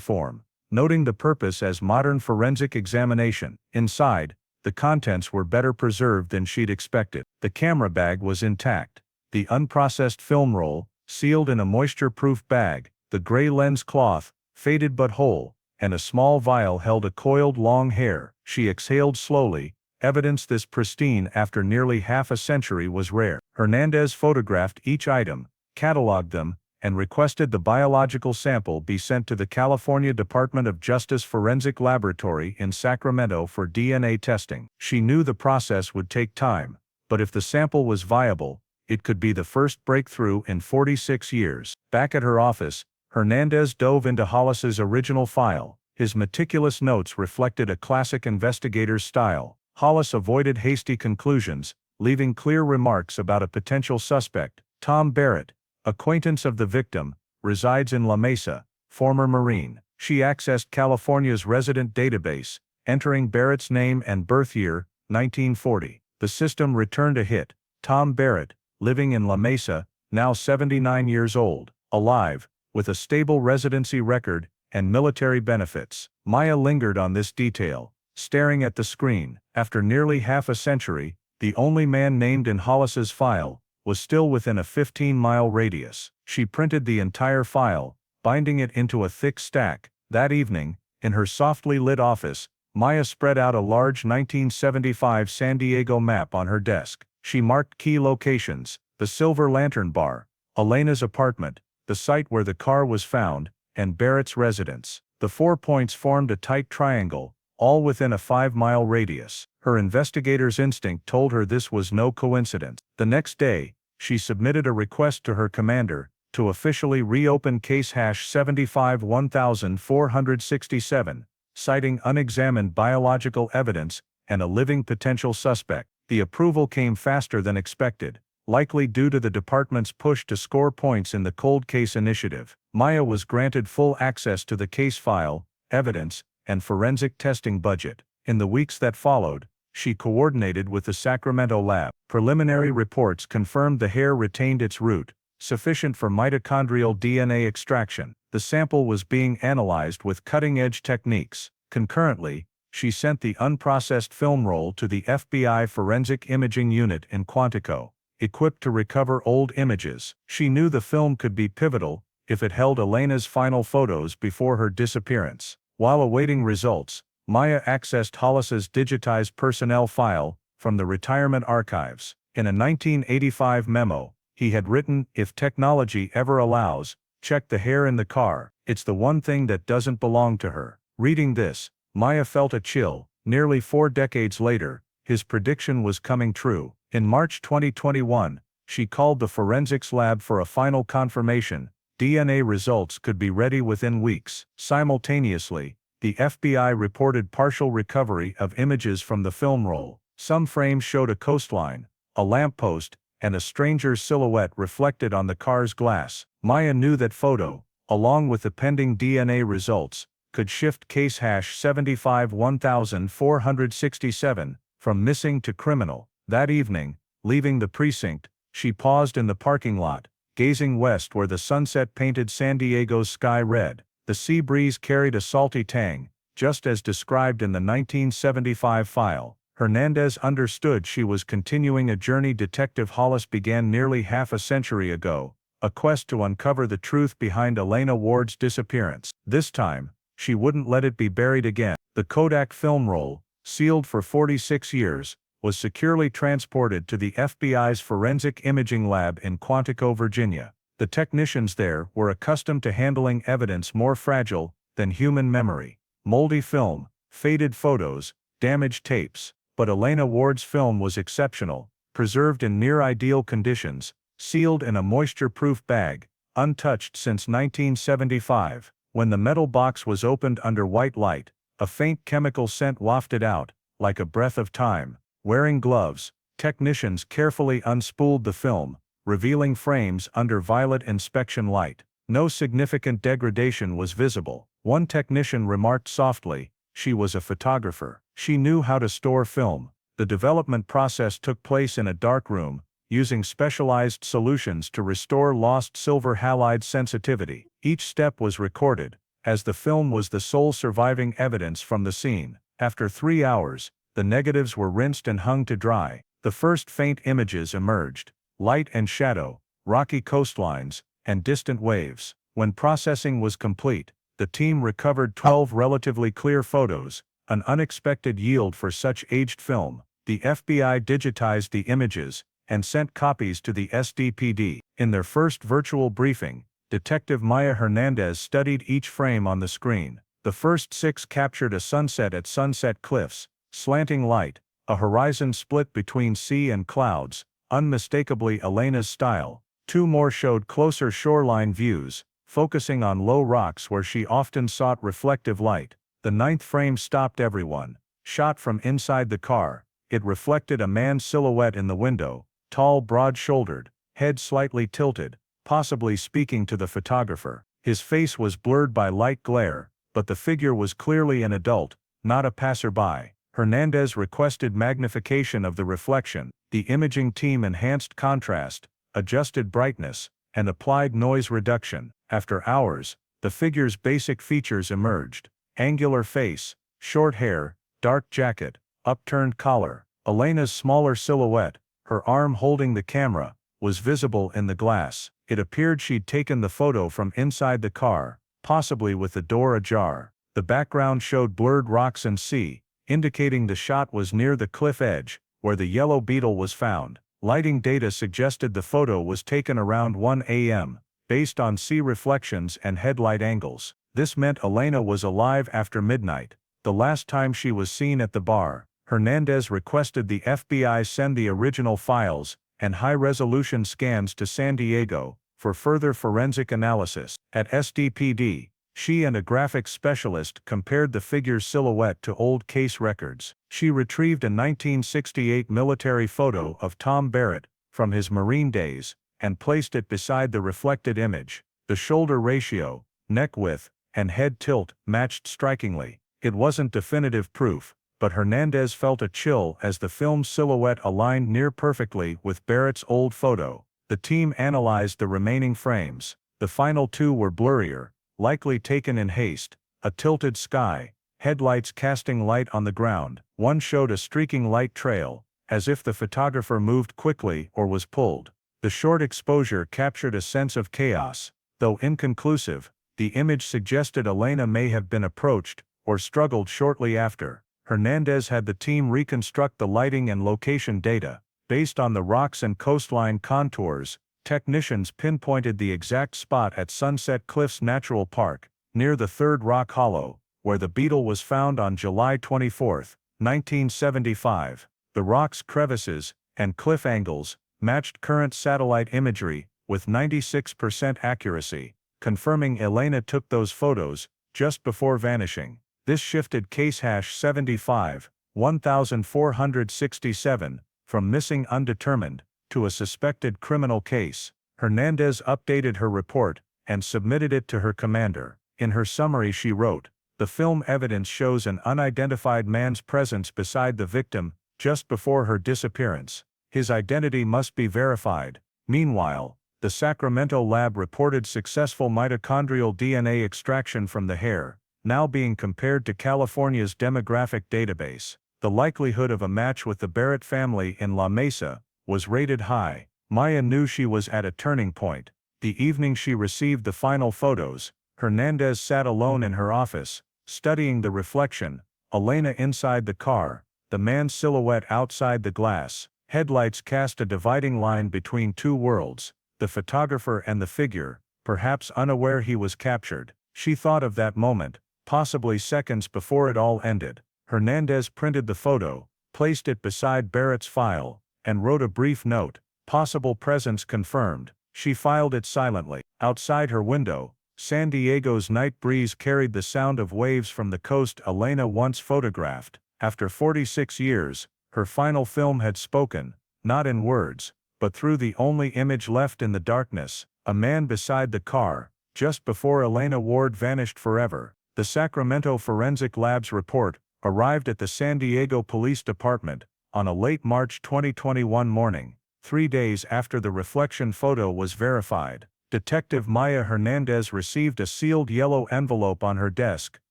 form, noting the purpose as modern forensic examination. Inside, the contents were better preserved than she'd expected. The camera bag was intact, the unprocessed film roll, sealed in a moisture-proof bag, the gray lens cloth, faded but whole, and a small vial held a coiled long hair. She exhaled slowly, evidence this pristine after nearly half a century was rare. Hernandez photographed each item, cataloged them, and requested the biological sample be sent to the California Department of Justice Forensic Laboratory in Sacramento for DNA testing. She knew the process would take time, but if the sample was viable, it could be the first breakthrough in 46 years. Back at her office, Hernandez dove into Hollis's original file. His meticulous notes reflected a classic investigator's style. Hollis avoided hasty conclusions, leaving clear remarks about a potential suspect. Tom Barrett, acquaintance of the victim, resides in La Mesa, former Marine. She accessed California's resident database, entering Barrett's name and birth year, 1940. The system returned a hit. Tom Barrett, living in La Mesa, now 79 years old, alive, with a stable residency record and military benefits. Maya lingered on this detail, staring at the screen. After nearly half a century, the only man named in Hollis's file was still within a 15-mile radius. She printed the entire file, binding it into a thick stack. That evening, in her softly lit office, Maya spread out a large 1975 San Diego map on her desk. She marked key locations: the Silver Lantern Bar, Elena's apartment, the site where the car was found, and Barrett's residence. The 4 points formed a tight triangle, all within a 5-mile radius. Her investigator's instinct told her this was no coincidence. The next day, she submitted a request to her commander to officially reopen case #75-1467, citing unexamined biological evidence and a living potential suspect. The approval came faster than expected, likely due to the department's push to score points in the cold case initiative. Maya was granted full access to the case file, evidence, and forensic testing budget. In the weeks that followed, she coordinated with the Sacramento lab. Preliminary reports confirmed the hair retained its root, sufficient for mitochondrial DNA extraction. The sample was being analyzed with cutting-edge techniques. Concurrently, she sent the unprocessed film roll to the FBI Forensic Imaging Unit in Quantico, equipped to recover old images. She knew the film could be pivotal if it held Elena's final photos before her disappearance. While awaiting results, Maya accessed Hollis's digitized personnel file from the retirement archives. In a 1985 memo, he had written, "If technology ever allows, check the hair in the car. It's the one thing that doesn't belong to her." Reading this, Maya felt a chill. Nearly 4 decades later, his prediction was coming true. In March 2021, she called the forensics lab for a final confirmation. DNA results could be ready within weeks. Simultaneously, the FBI reported partial recovery of images from the film roll. Some frames showed a coastline, a lamppost, and a stranger's silhouette reflected on the car's glass. Maya knew that photo, along with the pending DNA results, could shift case #75-1467 from missing to criminal. That evening, leaving the precinct, she paused in the parking lot, gazing west where the sunset painted San Diego's sky red. The sea breeze carried a salty tang, just as described in the 1975 file. Hernandez understood she was continuing a journey Detective Hollis began nearly half a century ago, a quest to uncover the truth behind Elena Ward's disappearance. This time, she wouldn't let it be buried again. The Kodak film roll, sealed for 46 years, was securely transported to the FBI's Forensic Imaging Lab in Quantico, Virginia. The technicians there were accustomed to handling evidence more fragile than human memory. Moldy film, faded photos, damaged tapes. But Elena Ward's film was exceptional, preserved in near-ideal conditions, sealed in a moisture-proof bag, untouched since 1975. When the metal box was opened under white light, a faint chemical scent wafted out, like a breath of time. Wearing gloves, technicians carefully unspooled the film, revealing frames under violet inspection light. No significant degradation was visible. One technician remarked softly, "She was a photographer. She knew how to store film." The development process took place in a dark room, using specialized solutions to restore lost silver halide sensitivity. Each step was recorded, as the film was the sole surviving evidence from the scene. After 3 hours, the negatives were rinsed and hung to dry. The first faint images emerged: light and shadow, rocky coastlines, and distant waves. When processing was complete, the team recovered 12 relatively clear photos, an unexpected yield for such aged film. The FBI digitized the images and sent copies to the SDPD. In their first virtual briefing, Detective Maya Hernandez studied each frame on the screen. The first 6 captured a sunset at Sunset Cliffs, slanting light, a horizon split between sea and clouds, unmistakably Elena's style. 2 more showed closer shoreline views, focusing on low rocks where she often sought reflective light. The 9th frame stopped everyone. Shot from inside the car, it reflected a man's silhouette in the window, tall, broad-shouldered, head slightly tilted, possibly speaking to the photographer. His face was blurred by light glare, but the figure was clearly an adult, not a passerby. Hernandez requested magnification of the reflection. The imaging team enhanced contrast, adjusted brightness, and applied noise reduction. After hours, the figure's basic features emerged: angular face, short hair, dark jacket, upturned collar. Elena's smaller silhouette, her arm holding the camera, was visible in the glass. It appeared she'd taken the photo from inside the car, possibly with the door ajar. The background showed blurred rocks and sea, indicating the shot was near the cliff edge, where the yellow beetle was found. Lighting data suggested the photo was taken around 1 a.m., based on sea reflections and headlight angles. This meant Elena was alive after midnight, the last time she was seen at the bar. Hernandez requested the FBI send the original files and high-resolution scans to San Diego for further forensic analysis. At SDPD, she and a graphics specialist compared the figure's silhouette to old case records. She retrieved a 1968 military photo of Tom Barrett from his Marine days and placed it beside the reflected image. The shoulder ratio, neck width, and head tilt matched strikingly. It wasn't definitive proof, but Hernandez felt a chill as the film's silhouette aligned near perfectly with Barrett's old photo. The team analyzed the remaining frames. The final 2 were blurrier, likely taken in haste: a tilted sky, headlights casting light on the ground. One showed a streaking light trail, as if the photographer moved quickly or was pulled. The short exposure captured a sense of chaos. Though inconclusive, the image suggested Elena may have been approached or struggled shortly after. Hernandez had the team reconstruct the lighting and location data. Based on the rocks and coastline contours, technicians pinpointed the exact spot at Sunset Cliffs Natural Park, near the 3rd rock hollow, where the beetle was found on July 24, 1975. The rock's crevices and cliff angles matched current satellite imagery with 96% accuracy, confirming Elena took those photos just before vanishing. This shifted case hash 75-1467 from missing undetermined to a suspected criminal case. Hernandez updated her report and submitted it to her commander. In her summary she wrote, "The film evidence shows an unidentified man's presence beside the victim just before her disappearance. His identity must be verified." Meanwhile, the Sacramento lab reported successful mitochondrial DNA extraction from the hair, now being compared to California's demographic database. The likelihood of a match with the Barrett family in La Mesa was rated high. Maya knew she was at a turning point. The evening she received the final photos, Hernandez sat alone in her office, studying the reflection: Elena inside the car, the man's silhouette outside the glass. Headlights cast a dividing line between 2 worlds, the photographer and the figure, perhaps unaware he was captured. She thought of that moment, possibly seconds before it all ended. Hernandez printed the photo, placed it beside Barrett's file, and wrote a brief note: "Possible presence confirmed." She filed it silently. Outside her window, San Diego's night breeze carried the sound of waves from the coast Elena once photographed. After 46 years, her final film had spoken, not in words, but through the only image left in the darkness: a man beside the car, just before Elena Ward vanished forever. The Sacramento Forensic Lab's report arrived at the San Diego Police Department on a late March 2021 morning, 3 days after the reflection photo was verified. Detective Maya Hernandez received a sealed yellow envelope on her desk,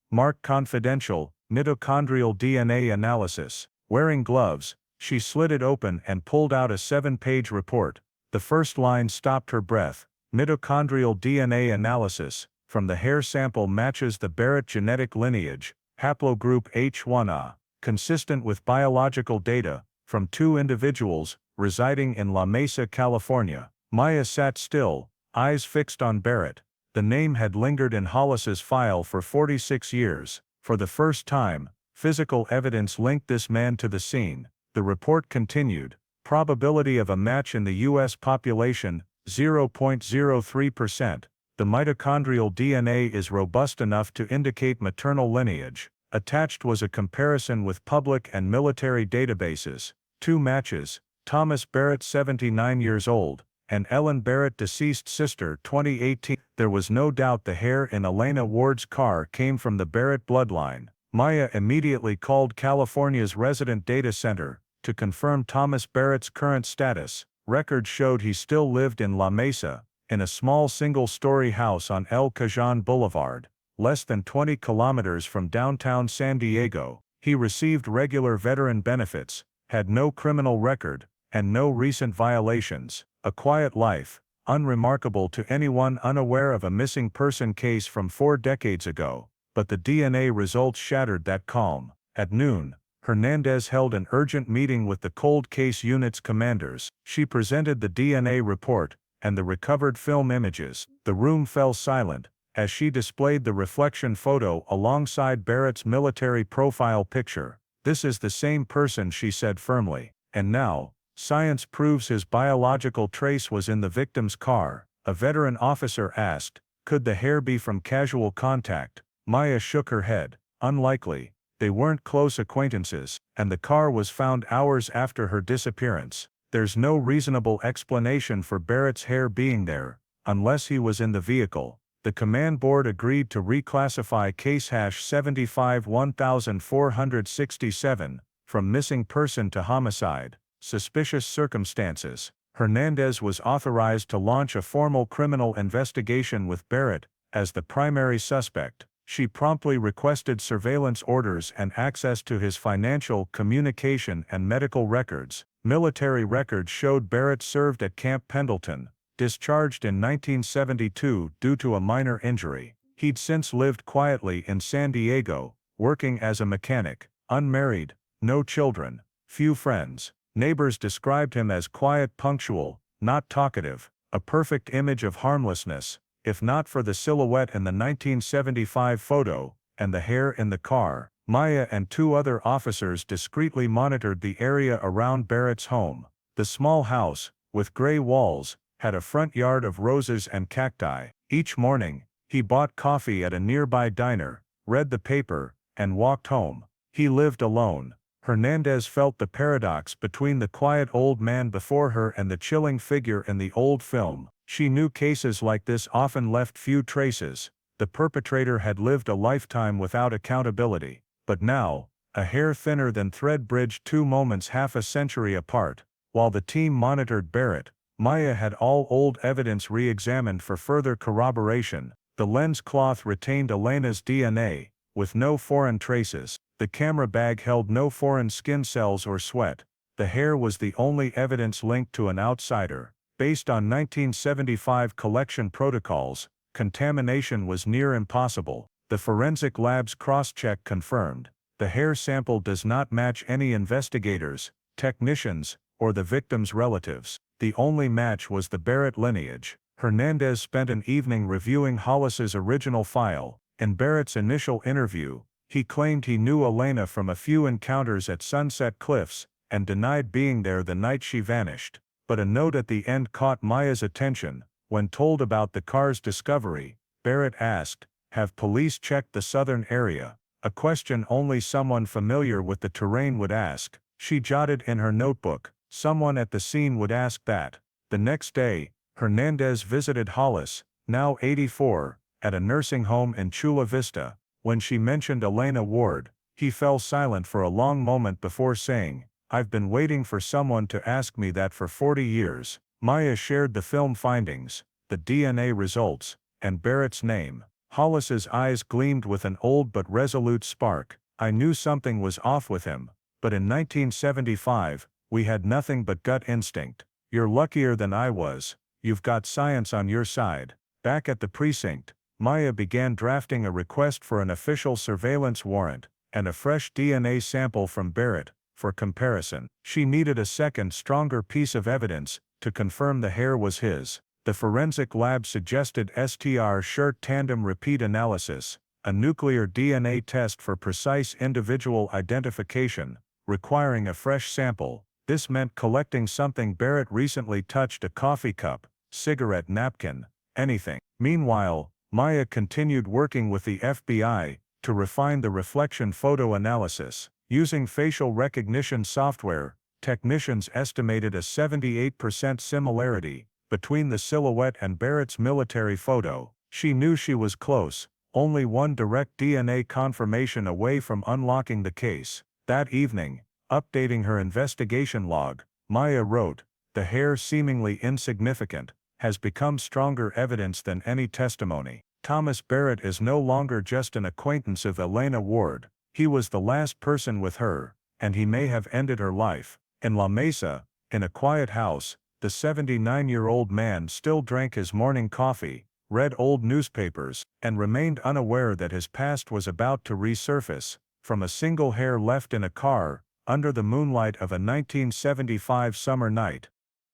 marked confidential, mitochondrial DNA analysis. Wearing gloves, she slid it open and pulled out a 7-page report. The first line stopped her breath. Mitochondrial DNA analysis from the hair sample matches the Barrett genetic lineage, haplogroup H1A, consistent with biological data from 2 individuals residing in La Mesa, California. Maya sat still, eyes fixed on Barrett. The name had lingered in Hollis's file for 46 years. For the first time, physical evidence linked this man to the scene. The report continued. Probability of a match in the U.S. population, 0.03%. The mitochondrial DNA is robust enough to indicate maternal lineage. Attached was a comparison with public and military databases. 2 matches, Thomas Barrett 79 years old, and Ellen Barrett deceased sister 2018. There was no doubt the hair in Elena Ward's car came from the Barrett bloodline. Maya immediately called California's resident data center to confirm Thomas Barrett's current status. Records showed he still lived in La Mesa, in a small single-story house on El Cajon Boulevard, less than 20 kilometers from downtown San Diego. He received regular veteran benefits, had no criminal record, and no recent violations. A quiet life, unremarkable to anyone unaware of a missing person case from 4 decades ago. But the DNA results shattered that calm. At noon, Hernandez held an urgent meeting with the cold case unit's commanders. She presented the DNA report and the recovered film images. The room fell silent as she displayed the reflection photo alongside Barrett's military profile picture. "This is the same person," she said firmly. "And now, science proves his biological trace was in the victim's car." A veteran officer asked, "Could the hair be from casual contact?" Maya shook her head. "Unlikely. They weren't close acquaintances, and the car was found hours after her disappearance. There's no reasonable explanation for Barrett's hair being there, unless he was in the vehicle." The command board agreed to reclassify case #75-1467 from missing person to homicide. Suspicious circumstances. Hernandez was authorized to launch a formal criminal investigation with Barrett as the primary suspect. She promptly requested surveillance orders and access to his financial, communication, and medical records. Military records showed Barrett served at Camp Pendleton, discharged in 1972 due to a minor injury. He'd since lived quietly in San Diego, working as a mechanic. Unmarried, no children, few friends. Neighbors described him as quiet, punctual, not talkative, a perfect image of harmlessness, if not for the silhouette in the 1975 photo and the hair in the car. Maya and 2 other officers discreetly monitored the area around Barrett's home. The small house, with gray walls, had a front yard of roses and cacti. Each morning, he bought coffee at a nearby diner, read the paper, and walked home. He lived alone. Hernandez felt the paradox between the quiet old man before her and the chilling figure in the old film. She knew cases like this often left few traces. The perpetrator had lived a lifetime without accountability. But now, a hair thinner than thread bridged 2 moments half a century apart. While the team monitored Barrett, Maya had all old evidence re-examined for further corroboration. The lens cloth retained Elena's DNA, with no foreign traces. The camera bag held no foreign skin cells or sweat. The hair was the only evidence linked to an outsider. Based on 1975 collection protocols, contamination was near impossible. The forensic lab's cross-check confirmed. The hair sample does not match any investigators, technicians, or the victim's relatives. The only match was the Barrett lineage. Hernandez spent an evening reviewing Hollis's original file. In Barrett's initial interview, he claimed he knew Elena from a few encounters at Sunset Cliffs, and denied being there the night she vanished. But a note at the end caught Maya's attention. When told about the car's discovery, Barrett asked, "Have police checked the southern area?" A question only someone familiar with the terrain would ask. She jotted in her notebook, "Someone at the scene would ask that." The next day, Hernandez visited Hollis, now 84, at a nursing home in Chula Vista. When she mentioned Elena Ward, he fell silent for a long moment before saying, "I've been waiting for someone to ask me that for 40 years. Maya shared the film findings, the DNA results, and Barrett's name. Hollis's eyes gleamed with an old but resolute spark. "I knew something was off with him, but in 1975, we had nothing but gut instinct. You're luckier than I was. You've got science on your side." Back at the precinct, Maya began drafting a request for an official surveillance warrant and a fresh DNA sample from Barrett for comparison. She needed a second, stronger piece of evidence to confirm the hair was his. The forensic lab suggested STR shirt tandem repeat analysis, a nuclear DNA test for precise individual identification, requiring a fresh sample. This meant collecting something Barrett recently touched: a coffee cup, cigarette napkin, anything. Meanwhile, Maya continued working with the FBI to refine the reflection photo analysis. Using facial recognition software, technicians estimated a 78% similarity between the silhouette and Barrett's military photo. She knew she was close, only one direct DNA confirmation away from unlocking the case. That evening, updating her investigation log, Maya wrote, "The hair, seemingly insignificant, has become stronger evidence than any testimony. Thomas Barrett is no longer just an acquaintance of Elena Ward. He was the last person with her, and he may have ended her life." In La Mesa, in a quiet house, the 79-year-old man still drank his morning coffee, read old newspapers, and remained unaware that his past was about to resurface, from a single hair left in a car, under the moonlight of a 1975 summer night.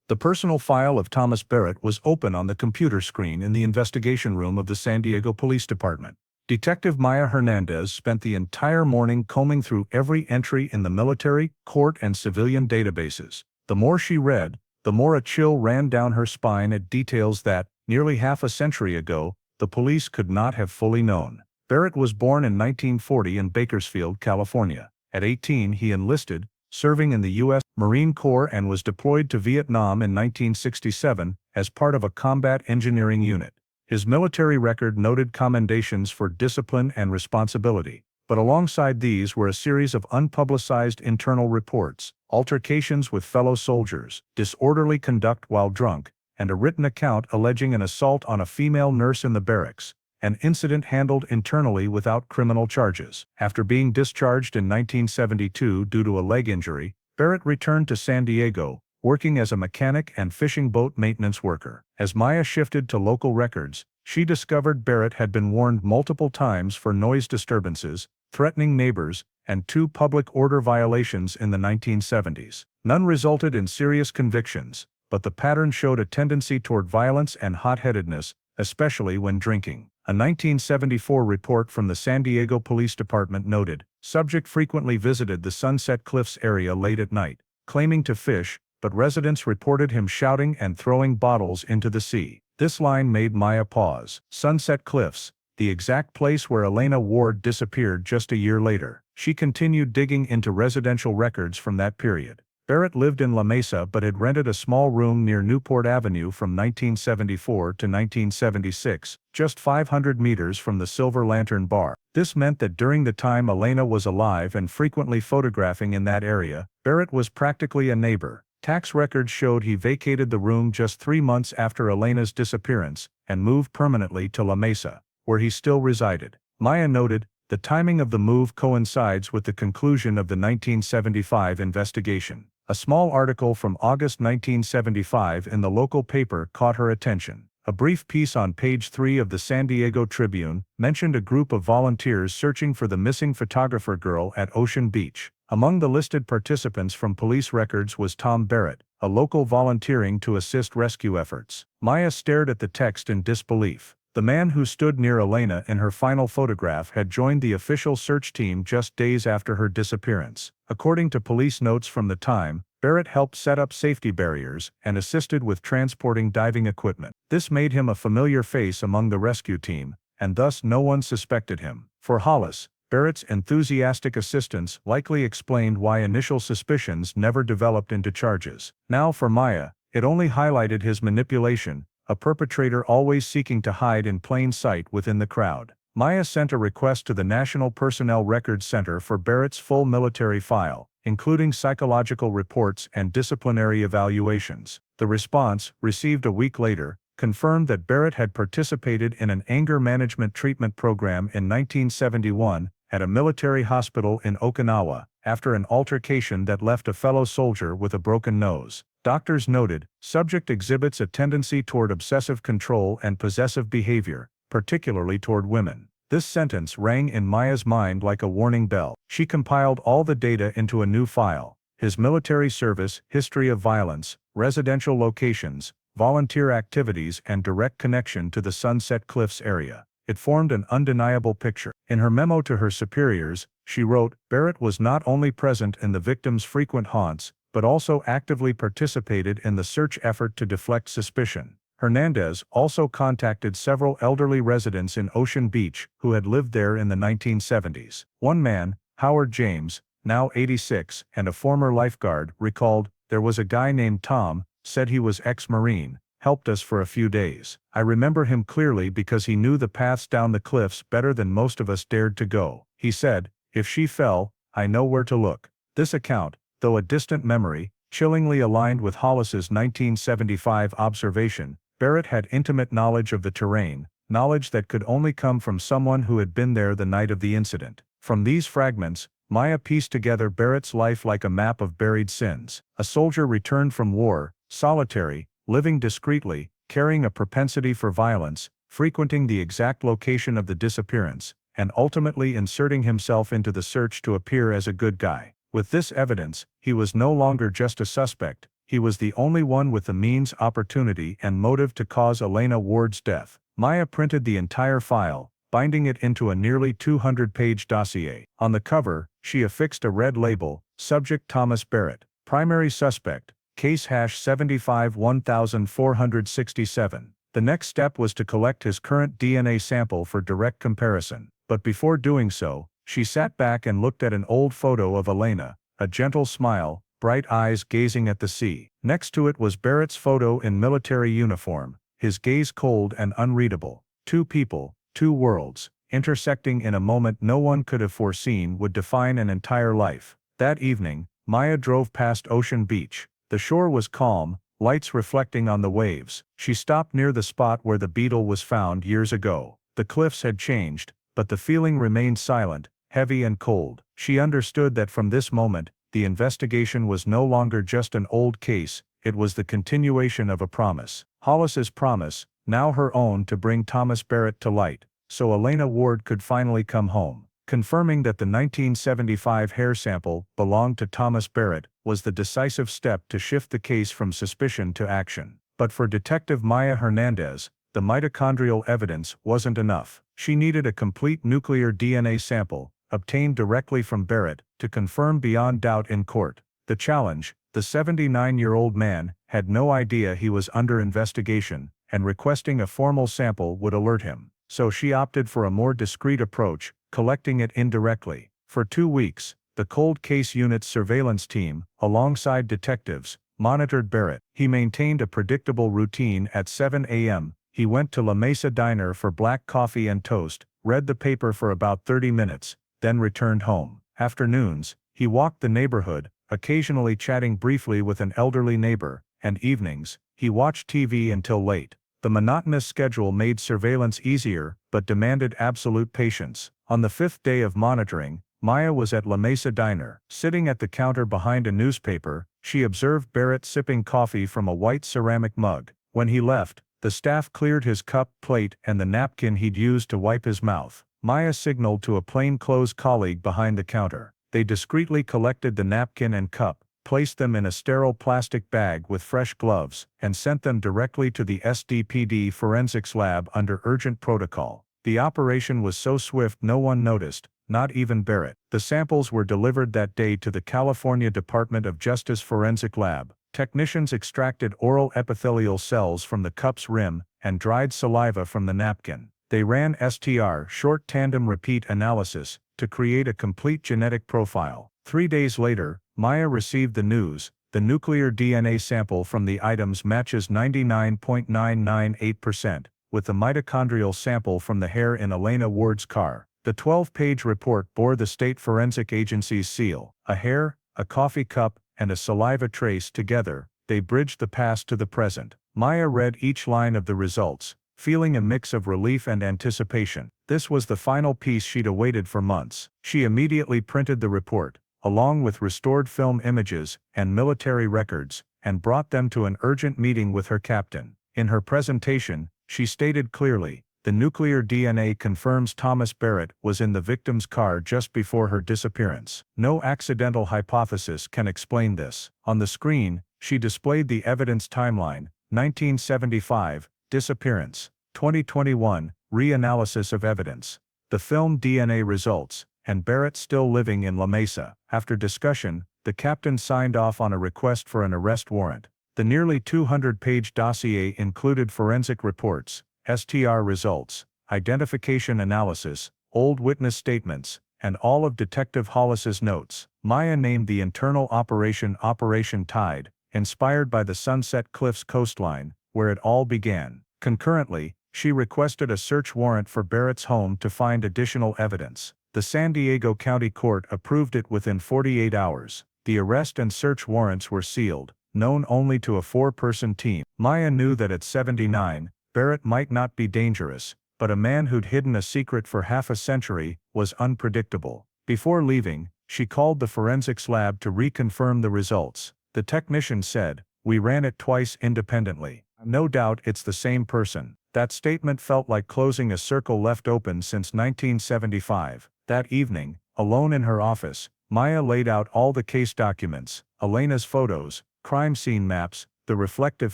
The personal file of Thomas Barrett was open on the computer screen in the investigation room of the San Diego Police Department. Detective Maya Hernandez spent the entire morning combing through every entry in the military, court, and civilian databases. The more she read, the more a chill ran down her spine at details that, nearly half a century ago, the police could not have fully known. Barrett was born in 1940 in Bakersfield, California. At 18, he enlisted, serving in the U.S. Marine Corps, and was deployed to Vietnam in 1967 as part of a combat engineering unit. His military record noted commendations for discipline and responsibility, but alongside these were a series of unpublicized internal reports, altercations with fellow soldiers, disorderly conduct while drunk, and a written account alleging an assault on a female nurse in the barracks, an incident handled internally without criminal charges. After being discharged in 1972 due to a leg injury, Barrett returned to San Diego, working as a mechanic and fishing boat maintenance worker. As Maya shifted to local records, she discovered Barrett had been warned multiple times for noise disturbances, threatening neighbors, and 2 public order violations in the 1970s. None resulted in serious convictions, but the pattern showed a tendency toward violence and hot-headedness, especially when drinking. A 1974 report from the San Diego Police Department noted, "Subject frequently visited the Sunset Cliffs area late at night, claiming to fish, but residents reported him shouting and throwing bottles into the sea." This line made Maya pause. Sunset Cliffs, the exact place where Elena Ward disappeared just a year later. She continued digging into residential records from that period. Barrett lived in La Mesa but had rented a small room near Newport Avenue from 1974 to 1976, just 500 meters from the Silver Lantern Bar. This meant that during the time Elena was alive and frequently photographing in that area, Barrett was practically a neighbor. Tax records showed he vacated the room just 3 months after Elena's disappearance and moved permanently to La Mesa, where he still resided. Maya noted, the timing of the move coincides with the conclusion of the 1975 investigation. A small article from August 1975 in the local paper caught her attention. A brief piece on page 3 of the San Diego Tribune mentioned a group of volunteers searching for the missing photographer girl at Ocean Beach. Among the listed participants from police records was Tom Barrett, a local volunteering to assist rescue efforts. Maya stared at the text in disbelief. The man who stood near Elena in her final photograph had joined the official search team just days after her disappearance. According to police notes from the time, Barrett helped set up safety barriers and assisted with transporting diving equipment. This made him a familiar face among the rescue team, and thus no one suspected him. For Hollis, Barrett's enthusiastic assistance likely explained why initial suspicions never developed into charges. Now for Maya, it only highlighted his manipulation, a perpetrator always seeking to hide in plain sight within the crowd. Maya sent a request to the National Personnel Records Center for Barrett's full military file, including psychological reports and disciplinary evaluations. The response, received a week later, confirmed that Barrett had participated in an anger management treatment program in 1971 at a military hospital in Okinawa, after an altercation that left a fellow soldier with a broken nose. Doctors noted, subject exhibits a tendency toward obsessive control and possessive behavior, particularly toward women. This sentence rang in Maya's mind like a warning bell. She compiled all the data into a new file: his military service, history of violence, residential locations, volunteer activities, and direct connection to the Sunset Cliffs area. It formed an undeniable picture. In her memo to her superiors, she wrote, Barrett was not only present in the victim's frequent haunts, but also actively participated in the search effort to deflect suspicion. Hernandez also contacted several elderly residents in Ocean Beach who had lived there in the 1970s. One man, Howard James, now 86 and a former lifeguard, recalled, there was a guy named Tom, said he was ex-Marine, helped us for a few days. I remember him clearly because he knew the paths down the cliffs better than most of us dared to go. He said, if she fell, I know where to look. This account, though a distant memory, chillingly aligned with Hollis's 1975 observation. Barrett had intimate knowledge of the terrain, knowledge that could only come from someone who had been there the night of the incident. From these fragments, Maya pieced together Barrett's life like a map of buried sins. A soldier returned from war, solitary, living discreetly, carrying a propensity for violence, frequenting the exact location of the disappearance, and ultimately inserting himself into the search to appear as a good guy. With this evidence, he was no longer just a suspect, he was the only one with the means, opportunity, and motive to cause Elena Ward's death. Maya printed the entire file, binding it into a nearly 200-page dossier. On the cover, she affixed a red label, Subject Thomas Barrett, Primary Suspect, Case #75-1467. The next step was to collect his current DNA sample for direct comparison. But before doing so, she sat back and looked at an old photo of Elena, a gentle smile, bright eyes gazing at the sea. Next to it was Barrett's photo in military uniform, his gaze cold and unreadable. Two people, two worlds, intersecting in a moment no one could have foreseen would define an entire life. That evening, Maya drove past Ocean Beach. The shore was calm, lights reflecting on the waves. She stopped near the spot where the beetle was found years ago. The cliffs had changed, but the feeling remained silent, heavy and cold. She understood that from this moment, the investigation was no longer just an old case, it was the continuation of a promise. Hollis's promise, now her own, to bring Thomas Barrett to light, so Elena Ward could finally come home. Confirming that the 1975 hair sample belonged to Thomas Barrett was the decisive step to shift the case from suspicion to action. But for Detective Maya Hernandez, the mitochondrial evidence wasn't enough. She needed a complete nuclear DNA sample, obtained directly from Barrett, to confirm beyond doubt in court. The challenge: the 79-year-old man had no idea he was under investigation, and requesting a formal sample would alert him. So she opted for a more discreet approach, collecting it indirectly. For 2 weeks, the Cold Case Unit's surveillance team, alongside detectives, monitored Barrett. He maintained a predictable routine. At 7 a.m., he went to La Mesa Diner for black coffee and toast, read the paper for about 30 minutes, then returned home. Afternoons, he walked the neighborhood, occasionally chatting briefly with an elderly neighbor, and evenings, he watched TV until late. The monotonous schedule made surveillance easier, but demanded absolute patience. On the 5th day of monitoring, Maya was at La Mesa Diner. Sitting at the counter behind a newspaper, she observed Barrett sipping coffee from a white ceramic mug. When he left, the staff cleared his cup, plate, and the napkin he'd used to wipe his mouth. Maya signaled to a plainclothes colleague behind the counter. They discreetly collected the napkin and cup, placed them in a sterile plastic bag with fresh gloves, and sent them directly to the SDPD forensics lab under urgent protocol. The operation was so swift no one noticed, not even Barrett. The samples were delivered that day to the California Department of Justice Forensic Lab. Technicians extracted oral epithelial cells from the cup's rim and dried saliva from the napkin. They ran STR short tandem repeat analysis to create a complete genetic profile. 3 days later, Maya received the news: the nuclear DNA sample from the items matches 99.998%, with the mitochondrial sample from the hair in Elena Ward's car. The 12-page report bore the state forensic agency's seal. A hair, a coffee cup, and a saliva trace together, they bridged the past to the present. Maya read each line of the results, feeling a mix of relief and anticipation. This was the final piece she'd awaited for months. She immediately printed the report, along with restored film images and military records, and brought them to an urgent meeting with her captain. In her presentation, she stated clearly, "The nuclear DNA confirms Thomas Barrett was in the victim's car just before her disappearance. No accidental hypothesis can explain this." On the screen, she displayed the evidence timeline: 1975, disappearance; 2021, reanalysis of evidence; the film DNA results, and Barrett still living in La Mesa. After discussion, the captain signed off on a request for an arrest warrant. The nearly 200-page dossier included forensic reports, STR results, identification analysis, old witness statements, and all of Detective Hollis's notes. Maya named the internal operation Operation Tide, inspired by the Sunset Cliffs coastline, where it all began. Concurrently, she requested a search warrant for Barrett's home to find additional evidence. The San Diego County Court approved it within 48 hours. The arrest and search warrants were sealed, known only to a 4-person team. Maya knew that at 79, Barrett might not be dangerous, but a man who'd hidden a secret for half a century was unpredictable. Before leaving, she called the forensics lab to reconfirm the results. The technician said, "We ran it twice independently. No doubt it's the same person." That statement felt like closing a circle left open since 1975. That evening, alone in her office, Maya laid out all the case documents, Elena's photos, crime scene maps, the reflective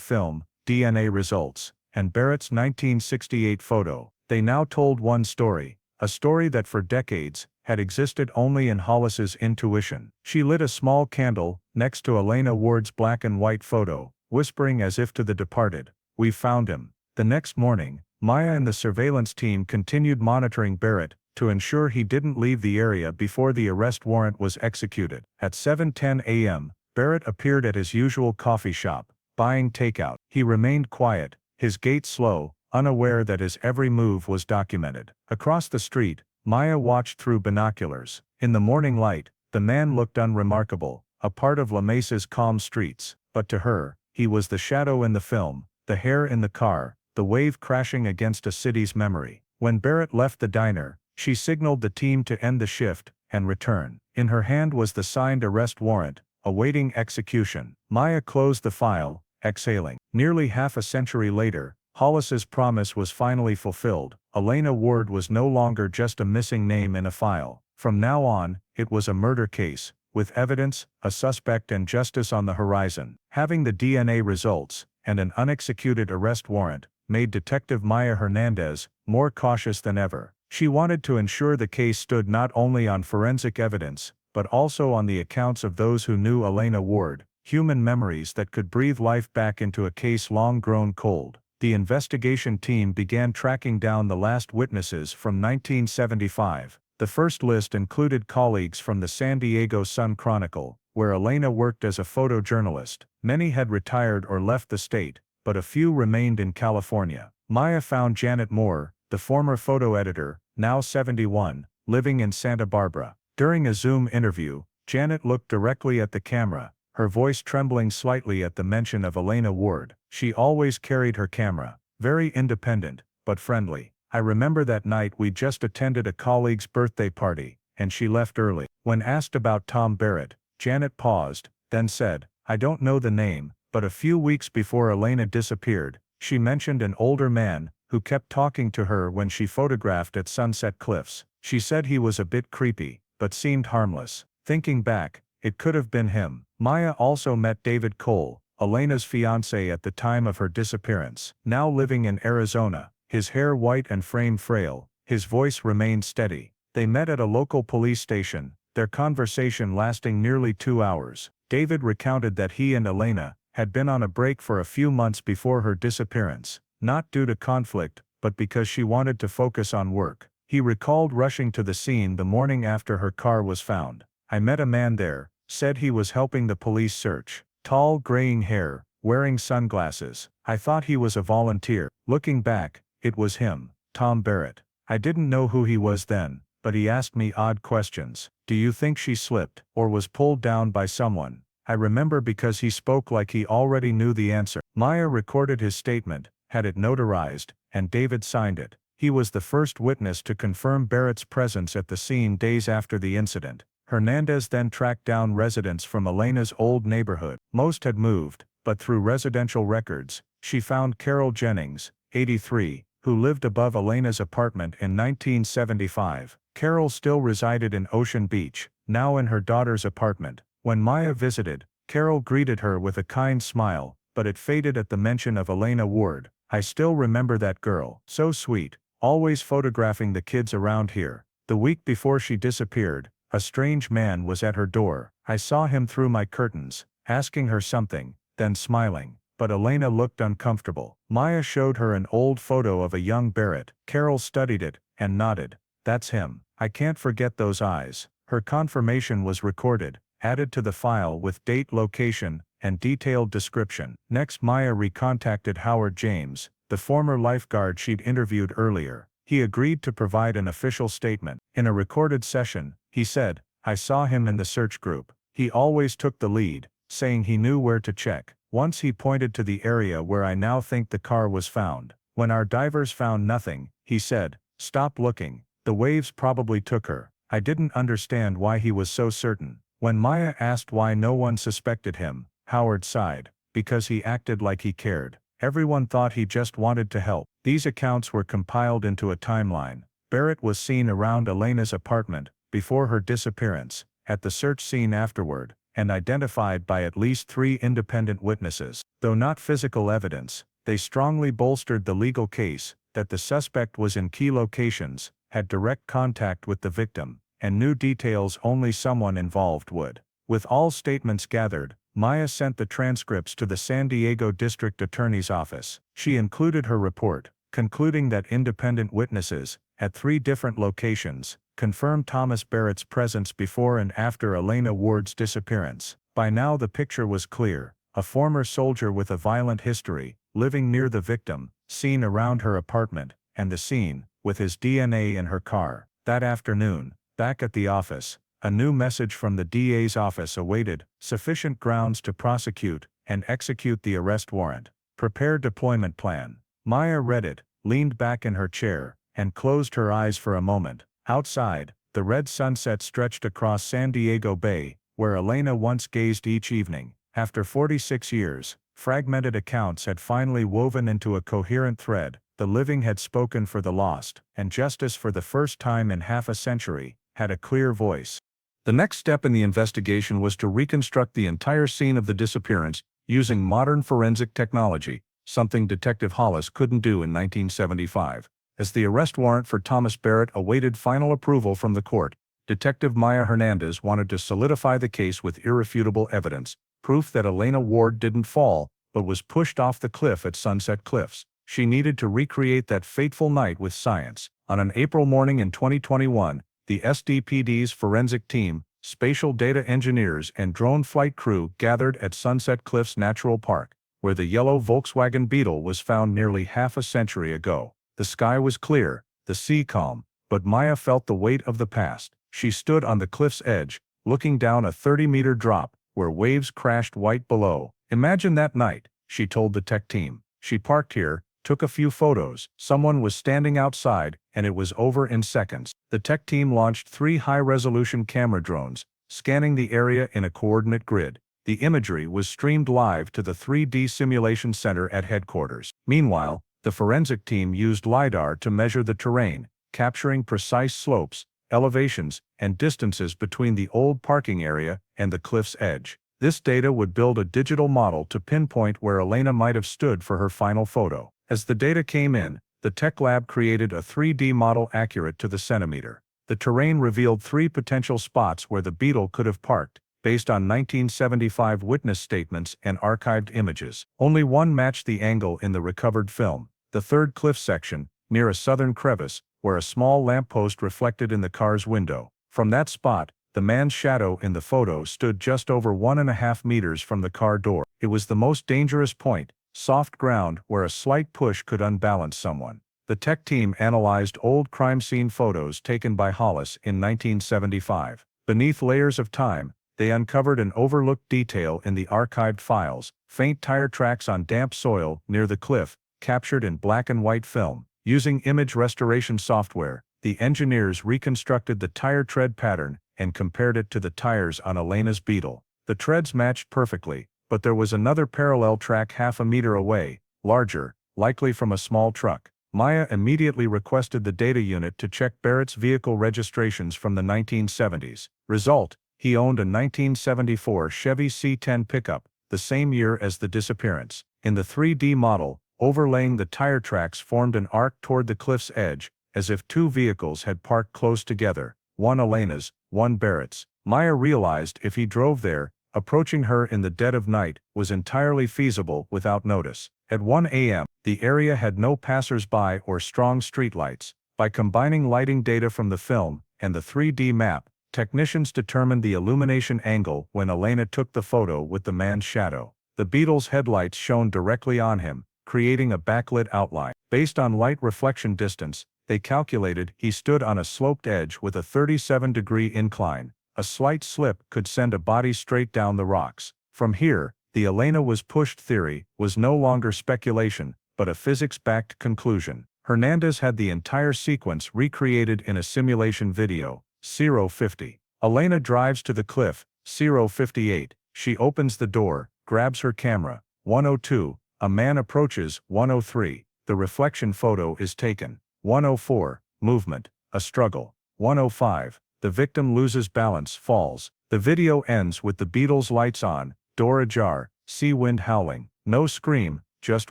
film, DNA results, and Barrett's 1968 photo. They now told one story, a story that for decades had existed only in Hollis's intuition. She lit a small candle next to Elena Ward's black and white photo, whispering as if to the departed, "We found him." The next morning, Maya and the surveillance team continued monitoring Barrett to ensure he didn't leave the area before the arrest warrant was executed. At 7:10 a.m., Barrett appeared at his usual coffee shop, buying takeout. He remained quiet, his gait slow, unaware that his every move was documented. Across the street, Maya watched through binoculars. In the morning light, the man looked unremarkable, a part of La Mesa's calm streets, but to her, he was the shadow in the film, the hair in the car, the wave crashing against a city's memory. When Barrett left the diner, she signaled the team to end the shift and return. In her hand was the signed arrest warrant, awaiting execution. Maya closed the file, exhaling. Nearly half a century later, Hollis's promise was finally fulfilled. Elena Ward was no longer just a missing name in a file. From now on, it was a murder case, with evidence, a suspect, and justice on the horizon. Having the DNA results and an unexecuted arrest warrant made Detective Maya Hernandez more cautious than ever. She wanted to ensure the case stood not only on forensic evidence, but also on the accounts of those who knew Elena Ward, human memories that could breathe life back into a case long grown cold. The investigation team began tracking down the last witnesses from 1975. The first list included colleagues from the San Diego Sun-Chronicle, where Elena worked as a photojournalist. Many had retired or left the state, but a few remained in California. Maya found Janet Moore, the former photo editor, now 71, living in Santa Barbara. During a Zoom interview, Janet looked directly at the camera, her voice trembling slightly at the mention of Elena Ward. She always carried her camera, very independent, but friendly. "I remember that night we just attended a colleague's birthday party, and she left early." When asked about Tom Barrett, Janet paused, then said, "I don't know the name, but a few weeks before Elena disappeared, she mentioned an older man who kept talking to her when she photographed at Sunset Cliffs. She said he was a bit creepy, but seemed harmless." Thinking back, it could have been him. Maya also met David Cole, Elena's fiancé at the time of her disappearance. Now living in Arizona, his hair white and frame frail, his voice remained steady. They met at a local police station, their conversation lasting nearly 2 hours. David recounted that he and Elena had been on a break for a few months before her disappearance, not due to conflict, but because she wanted to focus on work. He recalled rushing to the scene the morning after her car was found. "I met a man there, said he was helping the police search. Tall, graying hair, wearing sunglasses. I thought he was a volunteer." Looking back, It was him, Tom Barrett. I didn't know who he was then, but he asked me odd questions. Do you think she slipped, or was pulled down by someone? I remember because he spoke like he already knew the answer. Maya recorded his statement, had it notarized, and David signed it. He was the first witness to confirm Barrett's presence at the scene days after the incident. Hernandez then tracked down residents from Elena's old neighborhood. Most had moved, but through residential records, she found Carol Jennings, 83, who lived above Elena's apartment in 1975. Carol still resided in Ocean Beach, now in her daughter's apartment. When Maya visited, Carol greeted her with a kind smile, but it faded at the mention of Elena Ward. I still remember that girl, so sweet, always photographing the kids around here. The week before she disappeared, a strange man was at her door. I saw him through my curtains, asking her something, then smiling. But Elena looked uncomfortable. Maya showed her an old photo of a young Barrett. Carol studied it, and nodded. That's him. I can't forget those eyes. Her confirmation was recorded, added to the file with date, location, and detailed description. Next, Maya recontacted Howard James, the former lifeguard she'd interviewed earlier. He agreed to provide an official statement. In a recorded session, he said, I saw him in the search group. He always took the lead, saying he knew where to check. Once he pointed to the area where I now think the car was found. When our divers found nothing, he said, stop looking. The waves probably took her. I didn't understand why he was so certain. When Maya asked why no one suspected him, Howard sighed. Because he acted like he cared. Everyone thought he just wanted to help. These accounts were compiled into a timeline. Barrett was seen around Elena's apartment, before her disappearance, at the search scene afterward, and identified by at least 3 independent witnesses. Though not physical evidence, they strongly bolstered the legal case that the suspect was in key locations, had direct contact with the victim, and knew details only someone involved would. With all statements gathered, Maya sent the transcripts to the San Diego District Attorney's Office. She included her report, concluding that independent witnesses, at 3 different locations, confirmed Thomas Barrett's presence before and after Elena Ward's disappearance. By now the picture was clear. A former soldier with a violent history, living near the victim, seen around her apartment, and the scene, with his DNA in her car. That afternoon, back at the office, a new message from the DA's office awaited, sufficient grounds to prosecute and execute the arrest warrant. Prepare deployment plan. Maya read it, leaned back in her chair, and closed her eyes for a moment. Outside, the red sunset stretched across San Diego Bay, where Elena once gazed each evening. After 46 years, fragmented accounts had finally woven into a coherent thread. The living had spoken for the lost, and justice, for the first time in half a century, had a clear voice. The next step in the investigation was to reconstruct the entire scene of the disappearance using modern forensic technology, something Detective Hollis couldn't do in 1975. As the arrest warrant for Thomas Barrett awaited final approval from the court, Detective Maya Hernandez wanted to solidify the case with irrefutable evidence, proof that Elena Ward didn't fall, but was pushed off the cliff at Sunset Cliffs. She needed to recreate that fateful night with science. On an April morning in 2021, the SDPD's forensic team, spatial data engineers and drone flight crew gathered at Sunset Cliffs Natural Park, where the yellow Volkswagen Beetle was found nearly half a century ago. The sky was clear, the sea calm, but Maya felt the weight of the past. She stood on the cliff's edge, looking down a 30-meter drop, where waves crashed white below. Imagine that night, she told the tech team. She parked here, took a few photos. Someone was standing outside, and it was over in seconds. The tech team launched 3 high-resolution camera drones, scanning the area in a coordinate grid. The imagery was streamed live to the 3D simulation center at headquarters. Meanwhile, the forensic team used LiDAR to measure the terrain, capturing precise slopes, elevations, and distances between the old parking area and the cliff's edge. This data would build a digital model to pinpoint where Elena might have stood for her final photo. As the data came in, the tech lab created a 3D model accurate to the centimeter. The terrain revealed 3 potential spots where the Beetle could have parked, based on 1975 witness statements and archived images. Only one matched the angle in the recovered film. The third cliff section, near a southern crevice, where a small lamppost reflected in the car's window. From that spot, the man's shadow in the photo stood just over 1.5 meters from the car door. It was the most dangerous point, soft ground where a slight push could unbalance someone. The tech team analyzed old crime scene photos taken by Hollis in 1975. Beneath layers of time, they uncovered an overlooked detail in the archived files: faint tire tracks on damp soil near the cliff, captured in black and white film. Using image restoration software, the engineers reconstructed the tire tread pattern and compared it to the tires on Elena's Beetle. The treads matched perfectly, but there was another parallel track half a meter away, larger, likely from a small truck. Maya immediately requested the data unit to check Barrett's vehicle registrations from the 1970s. Result: he owned a 1974 Chevy C10 pickup, the same year as the disappearance. In the 3D model, overlaying the tire tracks formed an arc toward the cliff's edge, as if two vehicles had parked close together, one Elena's, one Barrett's. Maya realized if he drove there, approaching her in the dead of night was entirely feasible without notice. At 1 a.m., the area had no passers-by or strong streetlights. By combining lighting data from the film and the 3D map, technicians determined the illumination angle when Elena took the photo with the man's shadow. The Beetle's headlights shone directly on him, creating a backlit outline. Based on light reflection distance, they calculated he stood on a sloped edge with a 37-degree incline. A slight slip could send a body straight down the rocks. From here, the Elena was pushed theory was no longer speculation, but a physics-backed conclusion. Hernandez had the entire sequence recreated in a simulation video. 050. Elena drives to the cliff. 058. She opens the door, grabs her camera. 102. A man approaches. 103. The reflection photo is taken. 104. Movement. A struggle. 105. The victim loses balance, falls. The video ends with the Beetle's lights on, door ajar, sea wind howling. No scream, just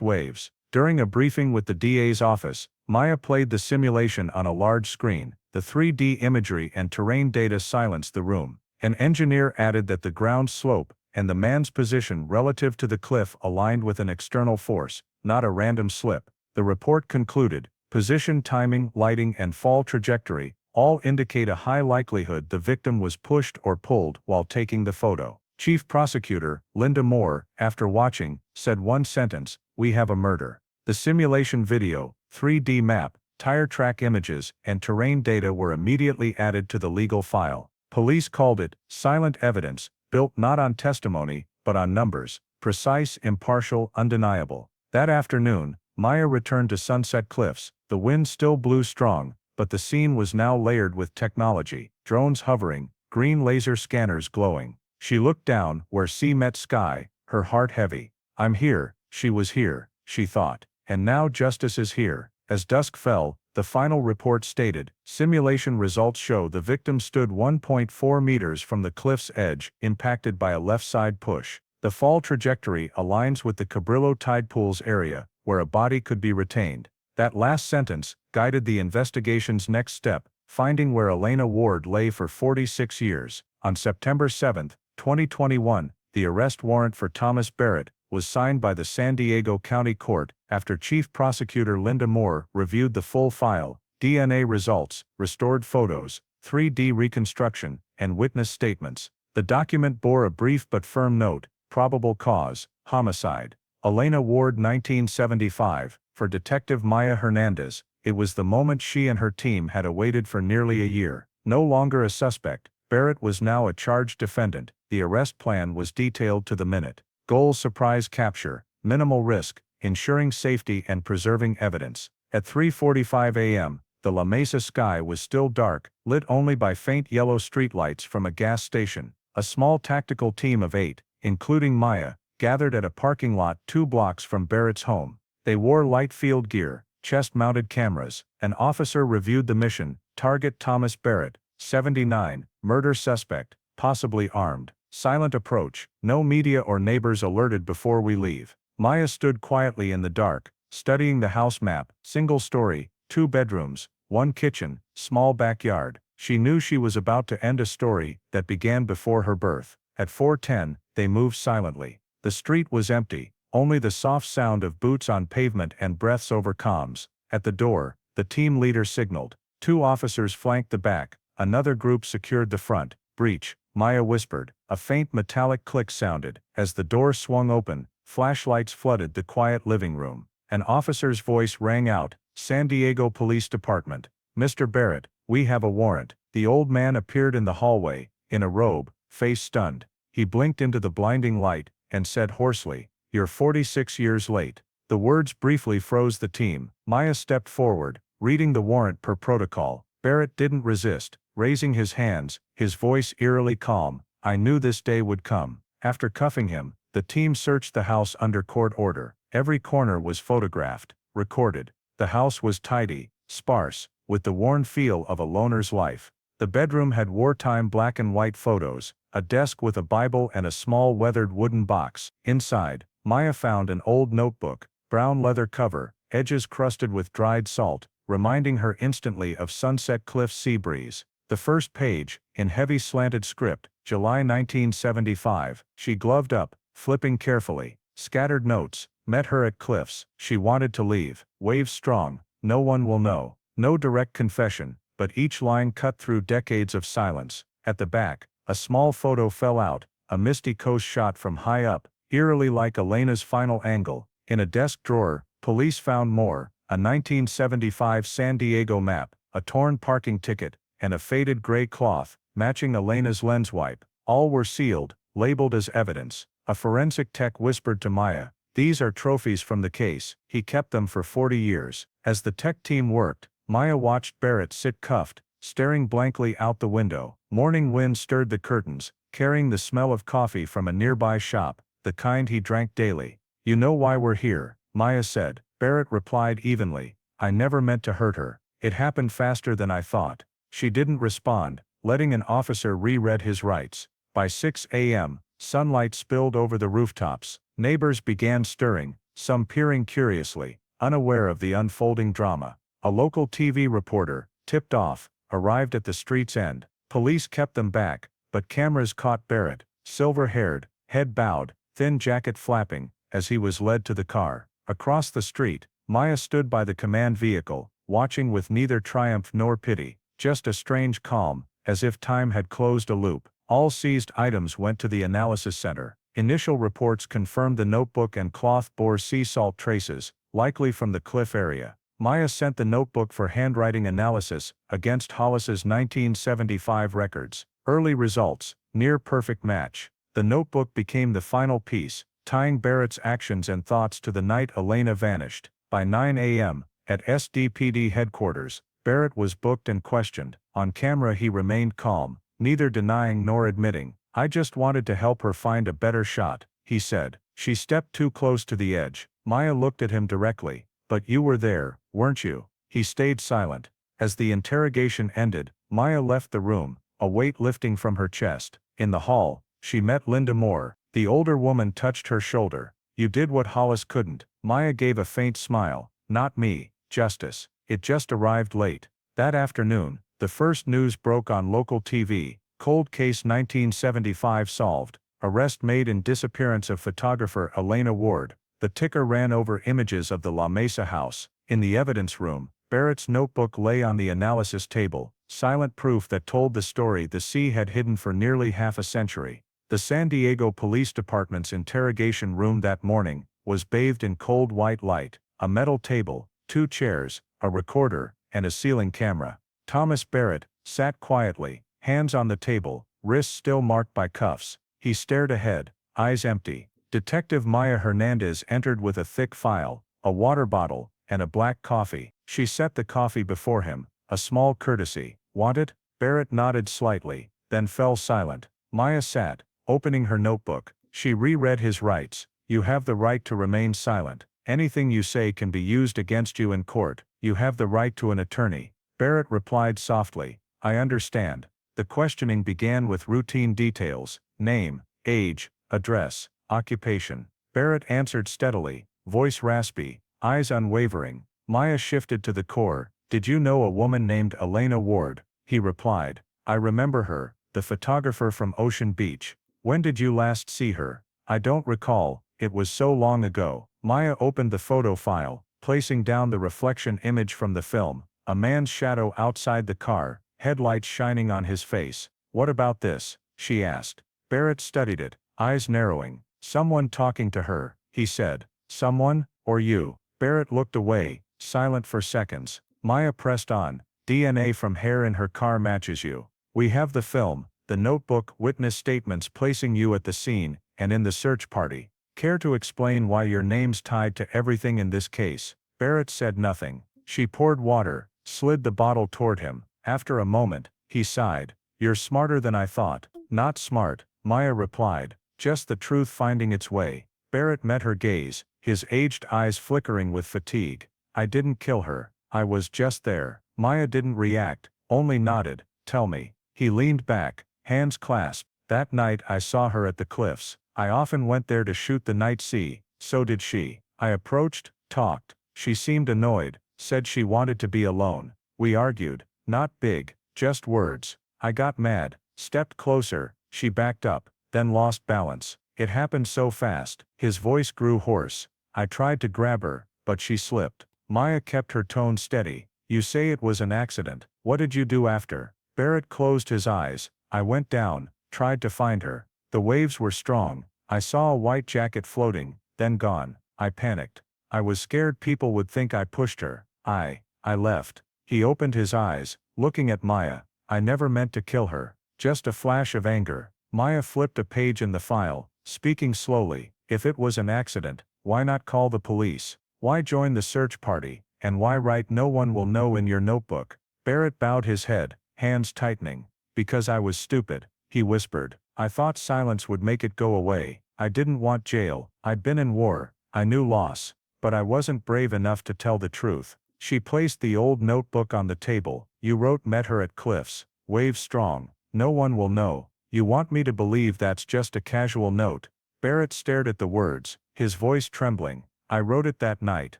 waves. During a briefing with the DA's office, Maya played the simulation on a large screen. The 3D imagery and terrain data silenced the room. An engineer added that the ground slope and the man's position relative to the cliff aligned with an external force, not a random slip. The report concluded, position, timing, lighting, and fall trajectory all indicate a high likelihood the victim was pushed or pulled while taking the photo. Chief Prosecutor Linda Moore, after watching, said one sentence: "We have a murder." The simulation video, 3D map, tire track images, and terrain data were immediately added to the legal file. Police called it silent evidence, built not on testimony, but on numbers, precise, impartial, undeniable. That afternoon, Maya returned to Sunset Cliffs. The wind still blew strong, but the scene was now layered with technology: drones hovering, green laser scanners glowing. She looked down where sea met sky, her heart heavy. "I'm here, she was here," she thought, "and now justice is here." As dusk fell, the final report stated, simulation results show the victim stood 1.4 meters from the cliff's edge, impacted by a left side push. The fall trajectory aligns with the Cabrillo tide pools area, where a body could be retained. That last sentence guided the investigation's next step, finding where Elena Ward lay for 46 years. On September 7, 2021, the arrest warrant for Thomas Barrett was signed by the San Diego County Court after Chief Prosecutor Linda Moore reviewed the full file: DNA results, restored photos, 3D reconstruction, and witness statements. The document bore a brief but firm note: probable cause, homicide. Elena Ward, 1975. For Detective Maya Hernandez, it was the moment she and her team had awaited for nearly a year. No longer a suspect, Barrett was now a charged defendant. The arrest plan was detailed to the minute. Goal: surprise capture, minimal risk, ensuring safety and preserving evidence. At 3:45 a.m., the La Mesa sky was still dark, lit only by faint yellow streetlights from a gas station. A small tactical team of 8, including Maya, gathered at a parking lot 2 blocks from Barrett's home. They wore light field gear, chest-mounted cameras. An officer reviewed the mission: target Thomas Barrett, 79, murder suspect, possibly armed. Silent approach, no media or neighbors alerted before we leave. Maya stood quietly in the dark, studying the house map: single story, 2 bedrooms, 1 kitchen, small backyard. She knew she was about to end a story that began before her birth. At 4:10, they moved silently. The street was empty, only the soft sound of boots on pavement and breaths over comms. At the door, the team leader signaled. 2 officers flanked the back, another group secured the front. "Breach," Maya whispered. A faint metallic click sounded. As the door swung open, flashlights flooded the quiet living room. An officer's voice rang out, San Diego Police Department. Mr. Barrett, we have a warrant. The old man appeared in the hallway, in a robe, face stunned. He blinked into the blinding light, and said hoarsely, "You're 46 years late." The words briefly froze the team. Maya stepped forward, reading the warrant per protocol. Barrett didn't resist, raising his hands, his voice eerily calm. "I knew this day would come." After cuffing him, the team searched the house under court order. Every corner was photographed, recorded. The house was tidy, sparse, with the worn feel of a loner's life. The bedroom had wartime black and white photos, a desk with a Bible and a small weathered wooden box. Inside, Maya found an old notebook, brown leather cover, edges crusted with dried salt, reminding her instantly of Sunset Cliff's sea breeze. The first page, in heavy slanted script, July 1975, she gloved up, flipping carefully. Scattered notes, met her at Cliffs, she wanted to leave. Waves strong, no one will know. No direct confession, but each line cut through decades of silence. At the back, a small photo fell out, a misty coast shot from high up, eerily like Elena's final angle. In a desk drawer, police found more, a 1975 San Diego map, a torn parking ticket, and a faded gray cloth, matching Elena's lens wipe. All were sealed, labeled as evidence. A forensic tech whispered to Maya, "These are trophies from the case. He kept them for 40 years. As the tech team worked, Maya watched Barrett sit cuffed, staring blankly out the window. Morning wind stirred the curtains, carrying the smell of coffee from a nearby shop, the kind he drank daily. "You know why we're here," Maya said. Barrett replied evenly, "I never meant to hurt her. It happened faster than I thought." She didn't respond, letting an officer re-read his rights. By 6 a.m., sunlight spilled over the rooftops. Neighbors began stirring, some peering curiously, unaware of the unfolding drama. A local TV reporter, tipped off, arrived at the street's end. Police kept them back, but cameras caught Barrett, silver-haired, head bowed, thin jacket flapping, as he was led to the car. Across the street, Maya stood by the command vehicle, watching with neither triumph nor pity, just a strange calm, as if time had closed a loop. All seized items went to the analysis center. Initial reports confirmed the notebook and cloth bore sea salt traces, likely from the cliff area. Maya sent the notebook for handwriting analysis against Hollis's 1975 records. Early results, near perfect match. The notebook became the final piece, tying Barrett's actions and thoughts to the night Elena vanished. By 9 a.m., at SDPD headquarters, Barrett was booked and questioned. On camera he remained calm, neither denying nor admitting. "I just wanted to help her find a better shot," he said. She stepped too close to the edge. Maya looked at him directly. "But you were there, weren't you?" He stayed silent. As the interrogation ended, Maya left the room, a weight lifting from her chest. In the hall, she met Linda Moore. The older woman touched her shoulder. "You did what Hollis couldn't." Maya gave a faint smile. "Not me, Justice. It just arrived late." That afternoon, the first news broke on local TV. Cold case 1975 solved. Arrest made in disappearance of photographer Elena Ward. The ticker ran over images of the La Mesa house. In the evidence room, Barrett's notebook lay on the analysis table, silent proof that told the story the sea had hidden for nearly half a century. The San Diego Police Department's interrogation room that morning was bathed in cold white light, a metal table, 2 chairs, a recorder, and a ceiling camera. Thomas Barrett sat quietly, hands on the table, wrists still marked by cuffs. He stared ahead, eyes empty. Detective Maya Hernandez entered with a thick file, a water bottle, and a black coffee. She set the coffee before him, a small courtesy. "Want it?" Barrett nodded slightly, then fell silent. Maya sat, opening her notebook. She reread his rights. "You have the right to remain silent. Anything you say can be used against you in court. You have the right to an attorney." Barrett replied softly, "I understand." The questioning began with routine details: name, age, address, occupation. Barrett answered steadily, voice raspy, eyes unwavering. Maya shifted to the core. "Did you know a woman named Elena Ward?" He replied, "I remember her, the photographer from Ocean Beach." "When did you last see her?" "I don't recall, it was so long ago." Maya opened the photo file, placing down the reflection image from the film, a man's shadow outside the car, headlights shining on his face. "What about this?" she asked. Barrett studied it, eyes narrowing. "Someone talking to her," he said. "Someone, or you?" Barrett looked away, silent for seconds. Maya pressed on. DNA from hair in her car matches you. We have the film, the notebook, witness statements placing you at the scene, and in the search party. Care to explain why your name's tied to everything in this case? Barrett said nothing. She poured water, slid the bottle toward him. After a moment, he sighed. You're smarter than I thought. Not smart, Maya replied. Just the truth finding its way. Barrett met her gaze, his aged eyes flickering with fatigue. I didn't kill her. I was just there. Maya didn't react, only nodded. Tell me. He leaned back, hands clasped. That night I saw her at the cliffs. I often went there to shoot the night sea, so did she. I approached, talked. She seemed annoyed, said she wanted to be alone. We argued, not big, just words. I got mad, stepped closer, she backed up, then lost balance. It happened so fast, his voice grew hoarse. I tried to grab her, but she slipped. Maya kept her tone steady. You say it was an accident. What did you do after? Barrett closed his eyes. I went down, tried to find her. The waves were strong. I saw a white jacket floating, then gone. I panicked. I was scared people would think I pushed her. I left. He opened his eyes, looking at Maya. I never meant to kill her. Just a flash of anger. Maya flipped a page in the file, speaking slowly. If it was an accident, why not call the police? Why join the search party? And why write "no one will know" in your notebook? Barrett bowed his head, hands tightening. Because I was stupid, he whispered. I thought silence would make it go away. I didn't want jail. I'd been in war. I knew loss. But I wasn't brave enough to tell the truth. She placed the old notebook on the table. You wrote met her at cliffs. Waves strong. No one will know. You want me to believe that's just a casual note? Barrett stared at the words, his voice trembling. I wrote it that night.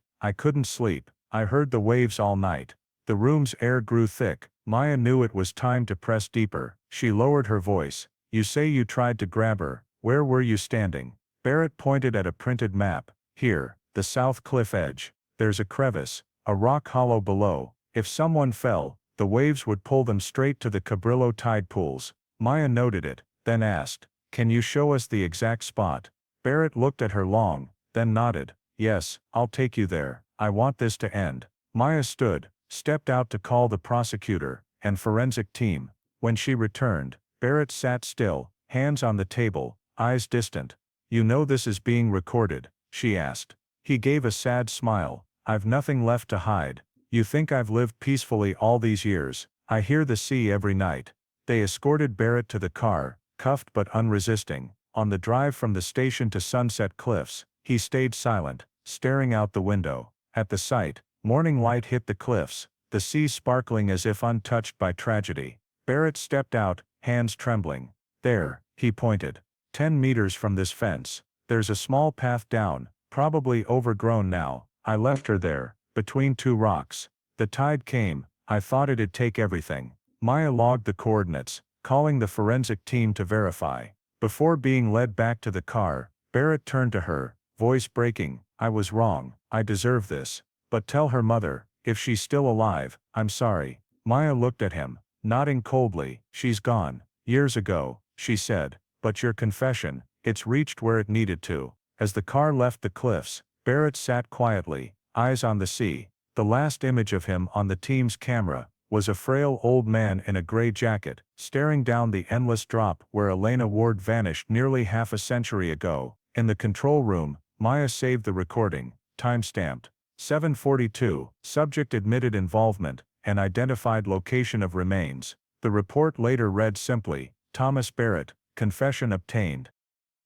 I couldn't sleep. I heard the waves all night. The room's air grew thick. Maya knew it was time to press deeper. She lowered her voice. You say you tried to grab her. Where were you standing? Barrett pointed at a printed map. Here, the south cliff edge. There's a crevice, a rock hollow below. If someone fell, the waves would pull them straight to the Cabrillo tide pools. Maya noted it, then asked, Can you show us the exact spot? Barrett looked at her long, then nodded. Yes, I'll take you there. I want this to end. Maya stood, stepped out to call the prosecutor and forensic team. When she returned, Barrett sat still, hands on the table, eyes distant. You know this is being recorded, she asked. He gave a sad smile. I've nothing left to hide. You think I've lived peacefully all these years? I hear the sea every night. They escorted Barrett to the car, cuffed but unresisting. On the drive from the station to Sunset Cliffs, he stayed silent, staring out the window. At the sight, morning light hit the cliffs, the sea sparkling as if untouched by tragedy. Barrett stepped out, hands trembling. There, he pointed. 10 meters from this fence. There's a small path down, probably overgrown now. I left her there, between two rocks. The tide came. I thought it'd take everything. Maya logged the coordinates, calling the forensic team to verify. Before being led back to the car, Barrett turned to her, voice breaking. I was wrong. I deserve this. But tell her mother, if she's still alive, I'm sorry. Maya looked at him, nodding coldly. She's gone. Years ago, she said. But your confession, it's reached where it needed to. As the car left the cliffs, Barrett sat quietly, eyes on the sea. The last image of him on the team's camera was a frail old man in a gray jacket, staring down the endless drop where Elena Ward vanished nearly half a century ago. In the control room, Maya saved the recording, time-stamped. 7:42, subject admitted involvement, and identified location of remains. The report later read simply, Thomas Barrett, confession obtained.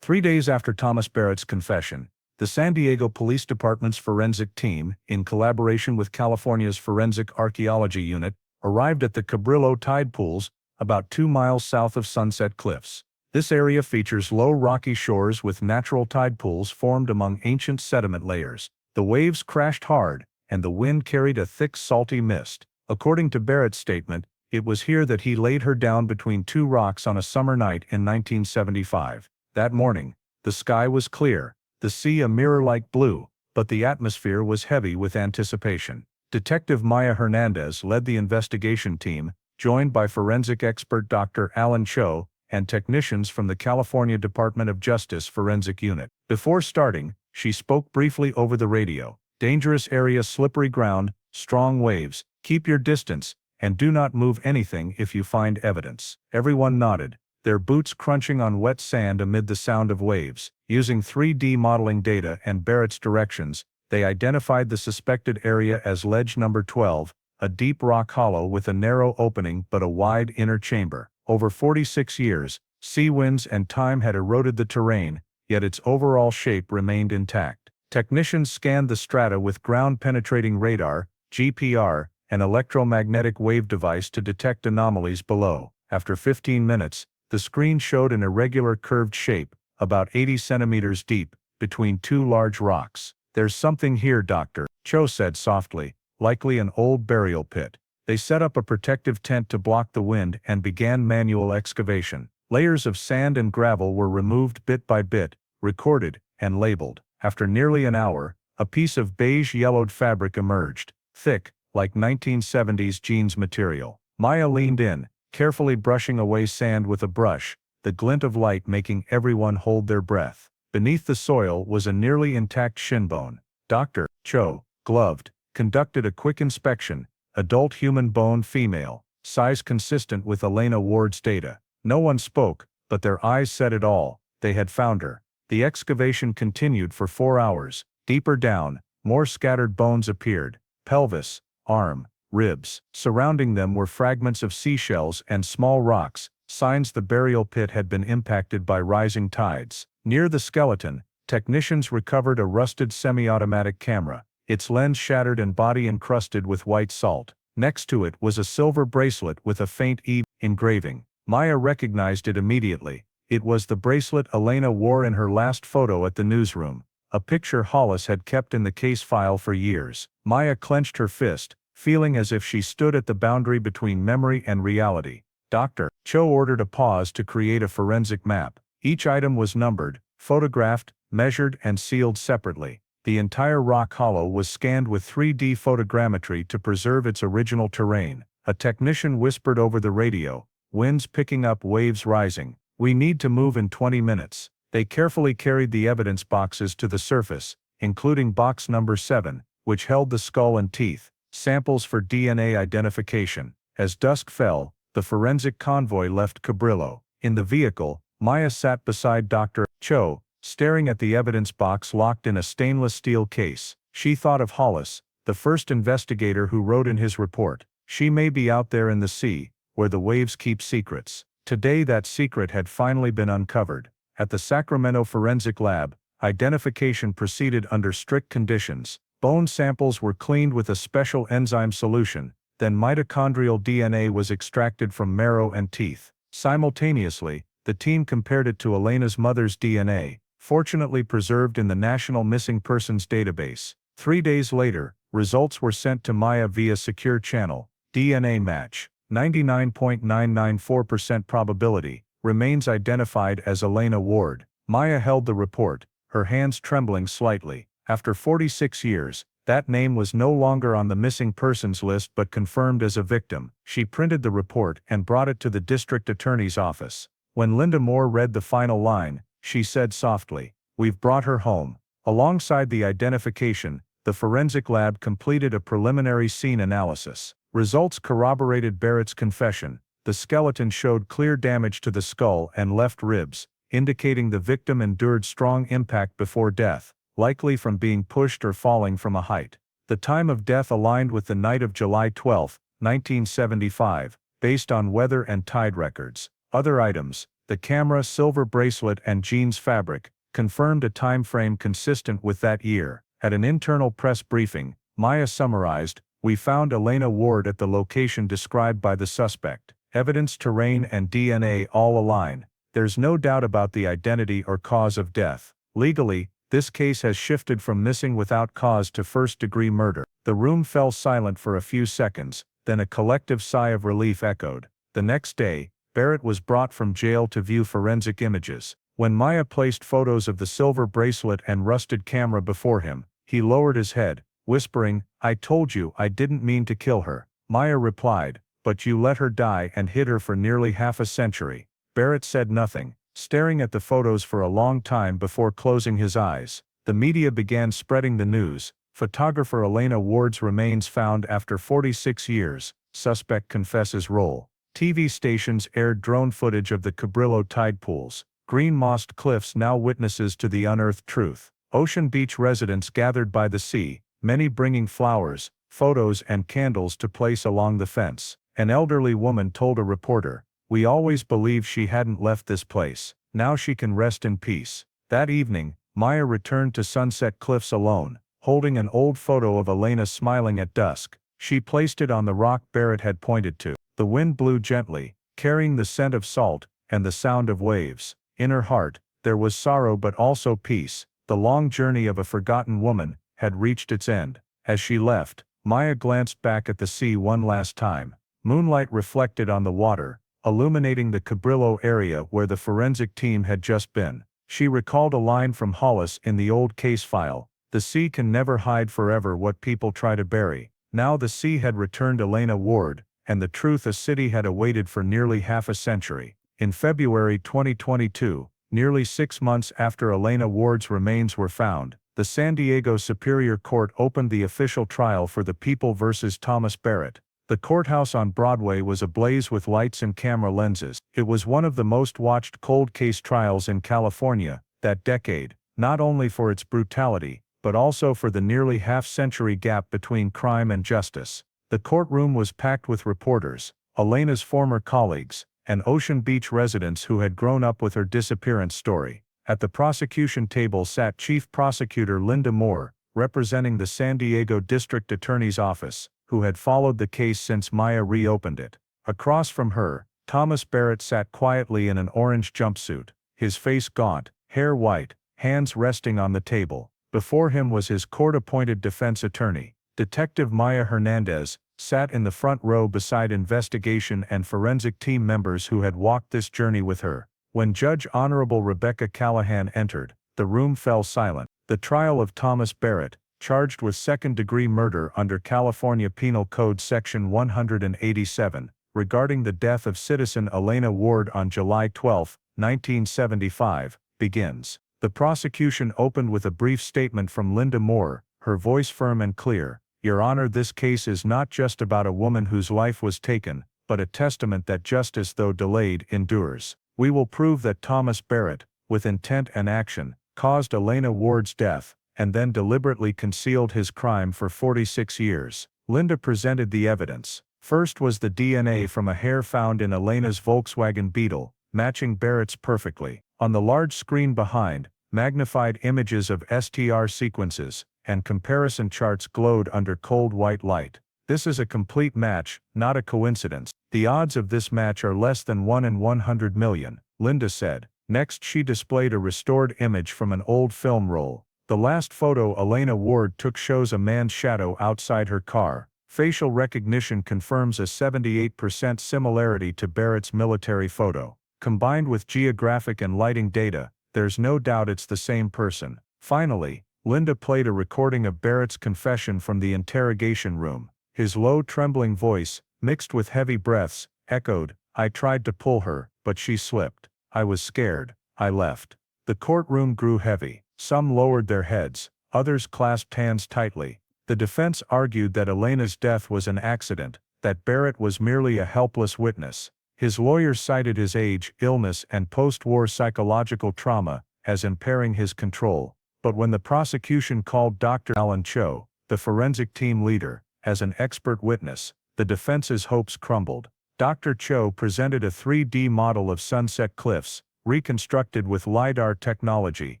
3 days after Thomas Barrett's confession, the San Diego Police Department's forensic team, in collaboration with California's Forensic Archaeology Unit, arrived at the Cabrillo tide pools, about 2 miles south of Sunset Cliffs. This area features low rocky shores with natural tide pools formed among ancient sediment layers. The waves crashed hard, and the wind carried a thick salty mist. According to Barrett's statement, it was here that he laid her down between two rocks on a summer night in 1975. That morning, the sky was clear, the sea a mirror-like blue, but the atmosphere was heavy with anticipation. Detective Maya Hernandez led the investigation team, joined by forensic expert Dr. Alan Cho and technicians from the California Department of Justice Forensic Unit. Before starting, she spoke briefly over the radio. Dangerous area, slippery ground, strong waves, keep your distance, and do not move anything if you find evidence. Everyone nodded, their boots crunching on wet sand amid the sound of waves. Using 3D modeling data and Barrett's directions, they identified the suspected area as ledge number 12, a deep rock hollow with a narrow opening but a wide inner chamber. Over 46 years, sea winds and time had eroded the terrain, yet its overall shape remained intact. Technicians scanned the strata with ground-penetrating radar, GPR, and electromagnetic wave device to detect anomalies below. After 15 minutes, the screen showed an irregular curved shape, about 80 centimeters deep, between two large rocks. "There's something here, Doctor," Cho said softly, "likely an old burial pit." They set up a protective tent to block the wind and began manual excavation. Layers of sand and gravel were removed bit by bit, recorded, and labeled. After nearly an hour, a piece of beige-yellowed fabric emerged, thick, like 1970s jeans material. Maya leaned in, carefully brushing away sand with a brush, the glint of light making everyone hold their breath. Beneath the soil was a nearly intact shin bone. Dr. Cho, gloved, conducted a quick inspection. Adult human bone, female, size consistent with Elena Ward's data. No one spoke, but their eyes said it all. They had found her. The excavation continued for 4 hours. Deeper down, more scattered bones appeared. Pelvis, arm, ribs. Surrounding them were fragments of seashells and small rocks, signs the burial pit had been impacted by rising tides. Near the skeleton, technicians recovered a rusted semi-automatic camera, its lens shattered and body encrusted with white salt. Next to it was a silver bracelet with a faint E engraving. Maya recognized it immediately. It was the bracelet Elena wore in her last photo at the newsroom, a picture Hollis had kept in the case file for years. Maya clenched her fist, feeling as if she stood at the boundary between memory and reality. Dr. Cho ordered a pause to create a forensic map. Each item was numbered, photographed, measured, and sealed separately. The entire rock hollow was scanned with 3D photogrammetry to preserve its original terrain. A technician whispered over the radio, winds picking up, waves rising. "We need to move in 20 minutes. They carefully carried the evidence boxes to the surface, including box number 7, which held the skull and teeth, samples for DNA identification. As dusk fell, the forensic convoy left Cabrillo. In the vehicle, Maya sat beside Dr. Cho, staring at the evidence box locked in a stainless steel case. She thought of Hollis, the first investigator who wrote in his report, "She may be out there in the sea, where the waves keep secrets." Today that secret had finally been uncovered. At the Sacramento Forensic Lab, identification proceeded under strict conditions. Bone samples were cleaned with a special enzyme solution, then mitochondrial DNA was extracted from marrow and teeth. Simultaneously, the team compared it to Elena's mother's DNA, fortunately preserved in the National Missing Persons Database. 3 days later, results were sent to Maya via secure channel. DNA match. 99.994% probability. Remains identified as Elena Ward. Maya held the report, her hands trembling slightly. After 46 years, that name was no longer on the missing persons list but confirmed as a victim. She printed the report and brought it to the district attorney's office. When Linda Moore read the final line, she said softly, "We've brought her home." Alongside the identification, the forensic lab completed a preliminary scene analysis. Results corroborated Barrett's confession. The skeleton showed clear damage to the skull and left ribs, indicating the victim endured strong impact before death, likely from being pushed or falling from a height. The time of death aligned with the night of July 12, 1975, based on weather and tide records. Other items, the camera, silver bracelet, and jeans fabric, confirmed a time frame consistent with that year. At an internal press briefing, Maya summarized, "We found Elena Ward at the location described by the suspect. Evidence, terrain, and DNA all align. There's no doubt about the identity or cause of death. Legally, this case has shifted from missing without cause to first-degree murder." The room fell silent for a few seconds, then a collective sigh of relief echoed. The next day, Barrett was brought from jail to view forensic images. When Maya placed photos of the silver bracelet and rusted camera before him, he lowered his head, whispering, "I told you I didn't mean to kill her." Maya replied, "But you let her die and hid her for nearly half a century." Barrett said nothing, staring at the photos for a long time before closing his eyes. The media began spreading the news. Photographer Elena Ward's remains found after 46 years, suspect confesses role. TV stations aired drone footage of the Cabrillo tide pools. Green mossed cliffs now witnesses to the unearthed truth. Ocean Beach residents gathered by the sea, many bringing flowers, photos and candles to place along the fence. An elderly woman told a reporter, "We always believed she hadn't left this place. Now she can rest in peace." That evening, Maya returned to Sunset Cliffs alone, holding an old photo of Elena smiling at dusk. She placed it on the rock Barrett had pointed to. The wind blew gently, carrying the scent of salt and the sound of waves. In her heart, there was sorrow but also peace. The long journey of a forgotten woman had reached its end. As she left, Maya glanced back at the sea one last time. Moonlight reflected on the water, illuminating the Cabrillo area where the forensic team had just been. She recalled a line from Hollis in the old case file, "The sea can never hide forever what people try to bury." Now the sea had returned Elena Ward, and the truth a city had awaited for nearly half a century. In February 2022, nearly 6 months after Elena Ward's remains were found, the San Diego Superior Court opened the official trial for the People versus Thomas Barrett. The courthouse on Broadway was ablaze with lights and camera lenses. It was one of the most watched cold case trials in California that decade, not only for its brutality, but also for the nearly half-century gap between crime and justice. The courtroom was packed with reporters, Elena's former colleagues, and Ocean Beach residents who had grown up with her disappearance story. At the prosecution table sat Chief Prosecutor Linda Moore, representing the San Diego District Attorney's Office, who had followed the case since Maya reopened it. Across from her, Thomas Barrett sat quietly in an orange jumpsuit, his face gaunt, hair white, hands resting on the table. Before him was his court-appointed defense attorney. Detective Maya Hernandez sat in the front row beside investigation and forensic team members who had walked this journey with her. When Judge Honorable Rebecca Callahan entered, the room fell silent. The trial of Thomas Barrett, charged with second-degree murder under California Penal Code Section 187, regarding the death of citizen Elena Ward on July 12, 1975, begins. The prosecution opened with a brief statement from Linda Moore, her voice firm and clear. "Your Honor, this case is not just about a woman whose life was taken, but a testament that justice, though delayed, endures. We will prove that Thomas Barrett, with intent and action, caused Elena Ward's death, and then deliberately concealed his crime for 46 years. Linda presented the evidence. First was the DNA from a hair found in Elena's Volkswagen Beetle, matching Barrett's perfectly. On the large screen behind, magnified images of STR sequences and comparison charts glowed under cold white light. This is a complete match, not a coincidence. The odds of this match are less than 1 in 100 million, Linda said. Next she displayed a restored image from an old film roll. The last photo Elena Ward took shows a man's shadow outside her car. Facial recognition confirms a 78% similarity to Barrett's military photo. Combined with geographic and lighting data, there's no doubt it's the same person. Finally, Linda played a recording of Barrett's confession from the interrogation room. His low trembling voice, mixed with heavy breaths, echoed, "I tried to pull her, but she slipped. I was scared. I left." The courtroom grew heavy. Some lowered their heads, others clasped hands tightly. The defense argued that Elena's death was an accident, that Barrett was merely a helpless witness. His lawyers cited his age, illness, and post-war psychological trauma as impairing his control. But when the prosecution called Dr. Alan Cho, the forensic team leader, as an expert witness, the defense's hopes crumbled. Dr. Cho presented a 3D model of Sunset Cliffs, reconstructed with LiDAR technology,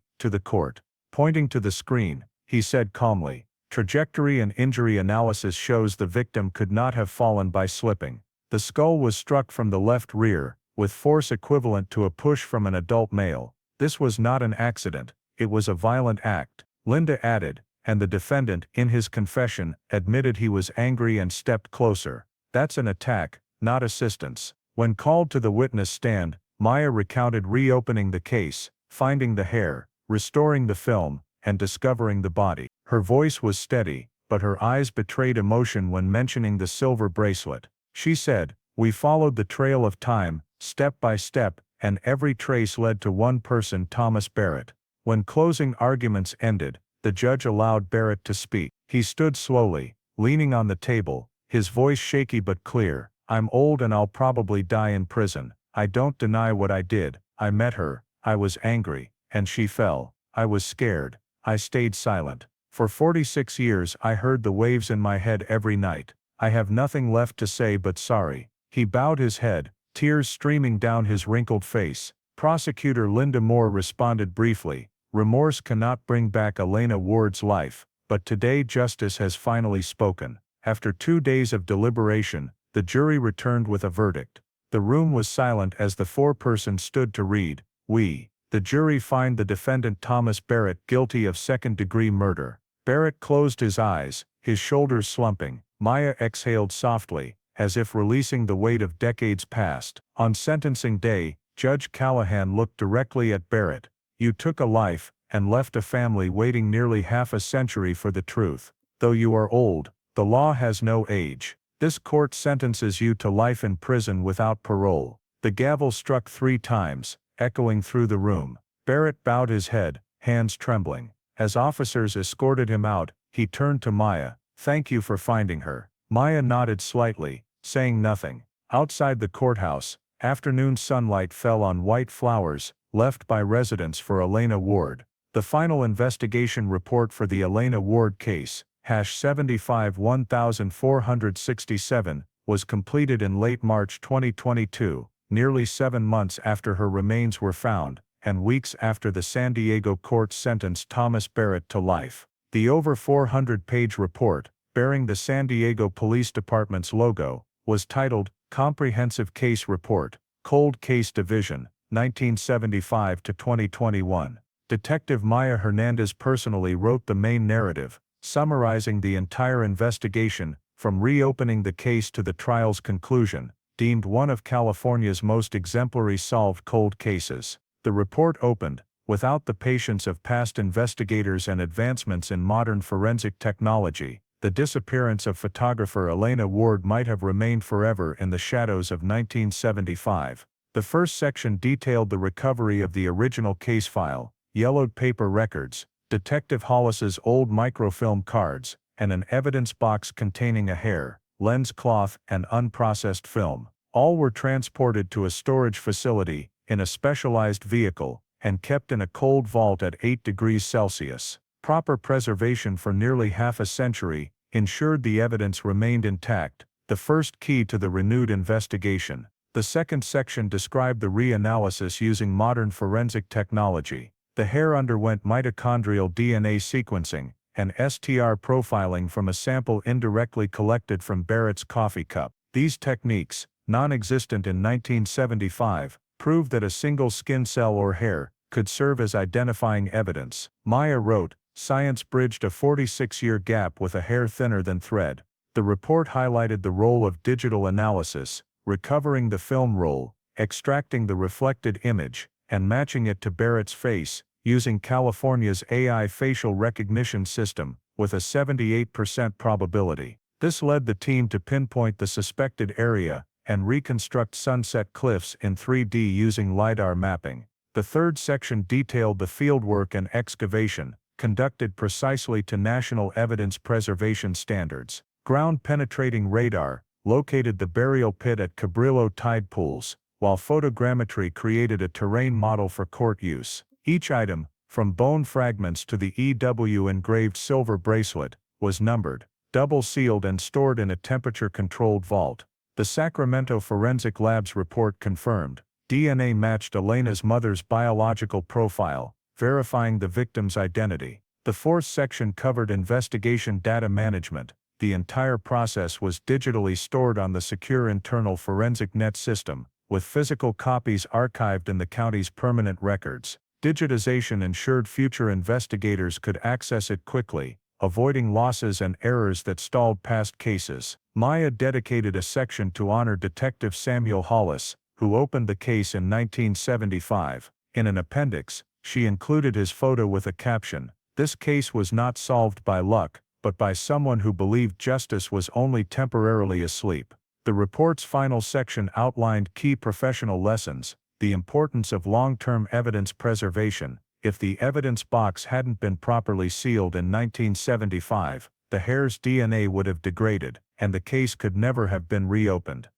to the court. Pointing to the screen, he said calmly, "Trajectory and injury analysis shows the victim could not have fallen by slipping. The skull was struck from the left rear, with force equivalent to a push from an adult male. This was not an accident, it was a violent act." Linda added, and the defendant, in his confession, admitted he was angry and stepped closer. "That's an attack, not assistance." When called to the witness stand, Maya recounted reopening the case, finding the hair, restoring the film, and discovering the body. Her voice was steady, but her eyes betrayed emotion when mentioning the silver bracelet. She said, "We followed the trail of time, step by step, and every trace led to one person, Thomas Barrett." When closing arguments ended, the judge allowed Barrett to speak. He stood slowly, leaning on the table, his voice shaky but clear. "I'm old and I'll probably die in prison. I don't deny what I did. I met her, I was angry, and she fell. I was scared. I stayed silent. For 46 years I heard the waves in my head every night. I have nothing left to say but sorry." He bowed his head, tears streaming down his wrinkled face. Prosecutor Linda Moore responded briefly, "Remorse cannot bring back Elena Ward's life, but today justice has finally spoken." After 2 days of deliberation, the jury returned with a verdict. The room was silent as the foreperson stood to read. The jury find the defendant Thomas Barrett guilty of second-degree murder. Barrett closed his eyes, his shoulders slumping. Maya exhaled softly, as if releasing the weight of decades past. On sentencing day, Judge Callahan looked directly at Barrett. "You took a life, and left a family waiting nearly half a century for the truth. Though you are old, the law has no age. This court sentences you to life in prison without parole." The gavel struck 3 times, echoing through the room. Barrett bowed his head, hands trembling. As officers escorted him out, he turned to Maya. "Thank you for finding her." Maya nodded slightly, saying nothing. Outside the courthouse, afternoon sunlight fell on white flowers, left by residents for Elena Ward. The final investigation report for the Elena Ward case, #75-1467, was completed in late March 2022, nearly 7 months after her remains were found, and weeks after the San Diego court sentenced Thomas Barrett to life. The over 400-page report, bearing the San Diego Police Department's logo, was titled, "Comprehensive Case Report, Cold Case Division, 1975 to 2021. Detective Maya Hernandez personally wrote the main narrative, summarizing the entire investigation, from reopening the case to the trial's conclusion, deemed one of California's most exemplary solved cold cases. The report opened, "Without the patience of past investigators and advancements in modern forensic technology, the disappearance of photographer Elena Ward might have remained forever in the shadows of 1975. The first section detailed the recovery of the original case file, yellowed paper records, Detective Hollis's old microfilm cards, and an evidence box containing a hair, lens cloth, and unprocessed film. All were transported to a storage facility, in a specialized vehicle, and kept in a cold vault at 8 degrees Celsius. Proper preservation for nearly half a century ensured the evidence remained intact, the first key to the renewed investigation. The second section described the reanalysis using modern forensic technology. The hair underwent mitochondrial DNA sequencing and STR profiling from a sample indirectly collected from Barrett's coffee cup. These techniques, non-existent in 1975, proved that a single skin cell or hair could serve as identifying evidence. Maya wrote, "Science bridged a 46-year gap with a hair thinner than thread." The report highlighted the role of digital analysis, recovering the film roll, extracting the reflected image, and matching it to Barrett's face, using California's AI facial recognition system, with a 78% probability. This led the team to pinpoint the suspected area and reconstruct Sunset Cliffs in 3D using LiDAR mapping. The third section detailed the fieldwork and excavation, conducted precisely to national evidence preservation standards. Ground-penetrating radar located the burial pit at Cabrillo Tide Pools, while photogrammetry created a terrain model for court use. Each item, from bone fragments to the EW-engraved silver bracelet, was numbered, double-sealed and stored in a temperature-controlled vault. The Sacramento Forensic Lab's report confirmed, DNA matched Elena's mother's biological profile, verifying the victim's identity. The fourth section covered investigation data management. The entire process was digitally stored on the secure internal forensic net system, with physical copies archived in the county's permanent records. Digitization ensured future investigators could access it quickly, avoiding losses and errors that stalled past cases. Maya dedicated a section to honor Detective Samuel Hollis, who opened the case in 1975. In an appendix, she included his photo with a caption, "This case was not solved by luck, but by someone who believed justice was only temporarily asleep." The report's final section outlined key professional lessons, the importance of long-term evidence preservation. If the evidence box hadn't been properly sealed in 1975, the hair's DNA would have degraded, and the case could never have been reopened.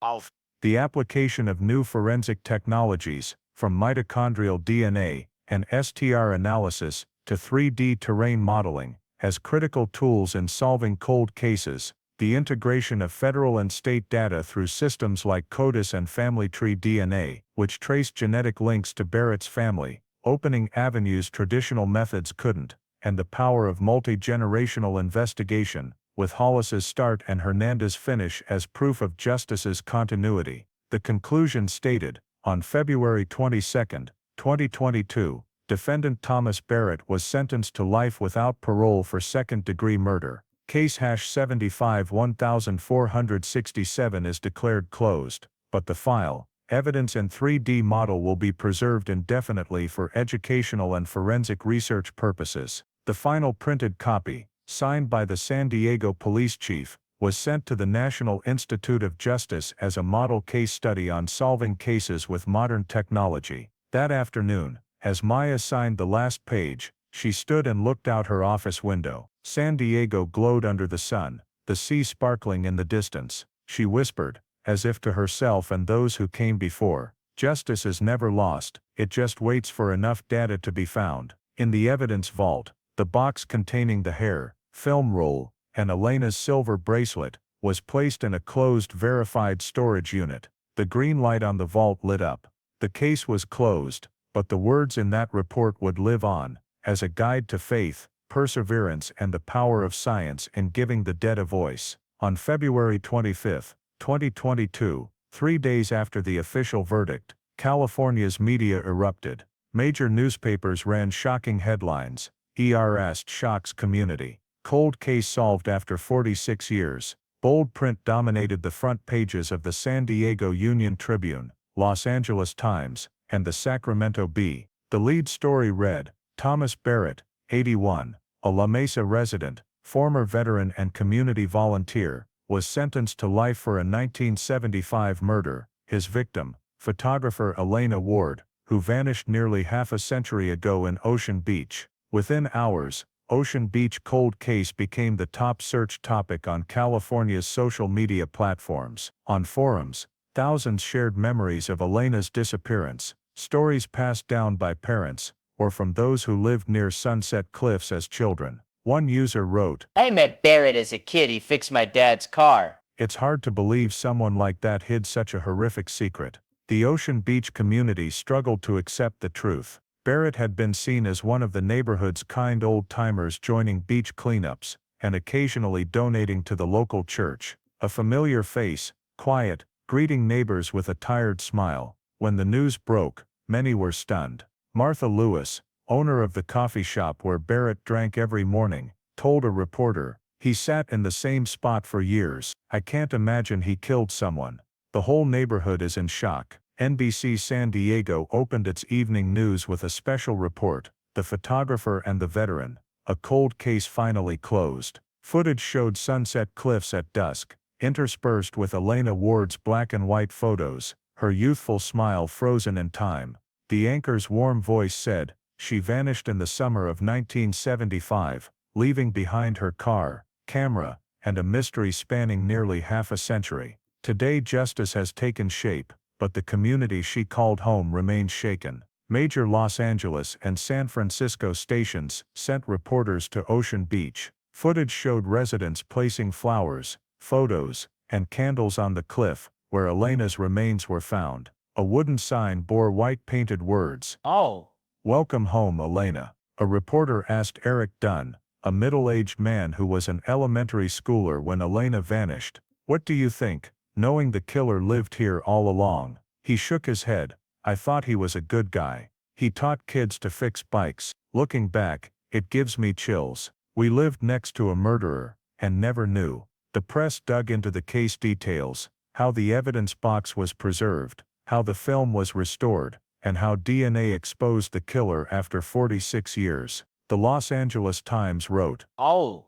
The application of new forensic technologies, from mitochondrial DNA and STR analysis to 3D terrain modeling, as critical tools in solving cold cases, the integration of federal and state data through systems like CODIS and Family Tree DNA, which trace genetic links to Barrett's family, opening avenues traditional methods couldn't, and the power of multi-generational investigation, with Hollis's start and Hernandez's finish as proof of justice's continuity. The conclusion stated, on February 22, 2022, defendant Thomas Barrett was sentenced to life without parole for second-degree murder. Case #75-1467 is declared closed, but the file, evidence and 3D model will be preserved indefinitely for educational and forensic research purposes. The final printed copy, signed by the San Diego police chief, was sent to the National Institute of Justice as a model case study on solving cases with modern technology. That afternoon, as Maya signed the last page, she stood and looked out her office window. San Diego glowed under the sun, the sea sparkling in the distance. She whispered, as if to herself and those who came before, "Justice is never lost, it just waits for enough data to be found." In the evidence vault, the box containing the hair, film roll, and Elena's silver bracelet was placed in a closed verified storage unit. The green light on the vault lit up. The case was closed, but the words in that report would live on, as a guide to faith, perseverance and the power of science in giving the dead a voice. On February 25, 2022, 3 days after the official verdict, California's media erupted. Major newspapers ran shocking headlines. "Arrest shocks community. Cold case solved after 46 years." Bold print dominated the front pages of the San Diego Union Tribune, Los Angeles Times, and the Sacramento Bee. The lead story read, "Thomas Barrett, 81, a La Mesa resident, former veteran and community volunteer, was sentenced to life for a 1975 murder. His victim, photographer Elena Ward, who vanished nearly half a century ago in Ocean Beach." Within hours, Ocean Beach cold case became the top search topic on California's social media platforms. On forums, thousands shared memories of Elena's disappearance, stories passed down by parents, or from those who lived near Sunset Cliffs as children. One user wrote, "I met Barrett as a kid. He fixed my dad's car." "It's hard to believe someone like that hid such a horrific secret." The Ocean Beach community struggled to accept the truth. Barrett had been seen as one of the neighborhood's kind old-timers, joining beach cleanups and occasionally donating to the local church. A familiar face, quiet, greeting neighbors with a tired smile. When the news broke, many were stunned. Martha Lewis, owner of the coffee shop where Barrett drank every morning, told a reporter, "He sat in the same spot for years. I can't imagine he killed someone." The whole neighborhood is in shock. NBC San Diego opened its evening news with a special report, "The Photographer and the Veteran, a cold case finally closed." Footage showed Sunset Cliffs at dusk, interspersed with Elena Ward's black and white photos, her youthful smile frozen in time. The anchor's warm voice said, "She vanished in the summer of 1975, leaving behind her car, camera, and a mystery spanning nearly half a century. Today justice has taken shape, but the community she called home remains shaken." Major Los Angeles and San Francisco stations sent reporters to Ocean Beach. Footage showed residents placing flowers, photos, and candles on the cliff, where Elena's remains were found. A wooden sign bore white-painted words, "Oh, "Welcome home, Elena." A reporter asked Eric Dunn, a middle-aged man who was an elementary schooler when Elena vanished, "What do you think, knowing the killer lived here all along?" He shook his head. "I thought he was a good guy. He taught kids to fix bikes. Looking back, it gives me chills. We lived next to a murderer, and never knew." The press dug into the case details, how the evidence box was preserved, how the film was restored, and how DNA exposed the killer after 46 years. The Los Angeles Times wrote, oh,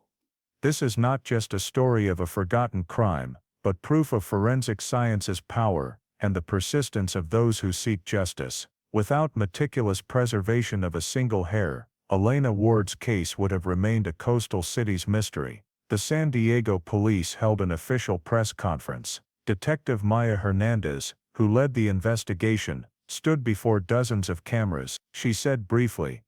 "This is not just a story of a forgotten crime, but proof of forensic science's power, and the persistence of those who seek justice. Without meticulous preservation of a single hair, Elena Ward's case would have remained a coastal city's mystery." The San Diego police held an official press conference. Detective Maya Hernandez, who led the investigation, stood before dozens of cameras. She said briefly,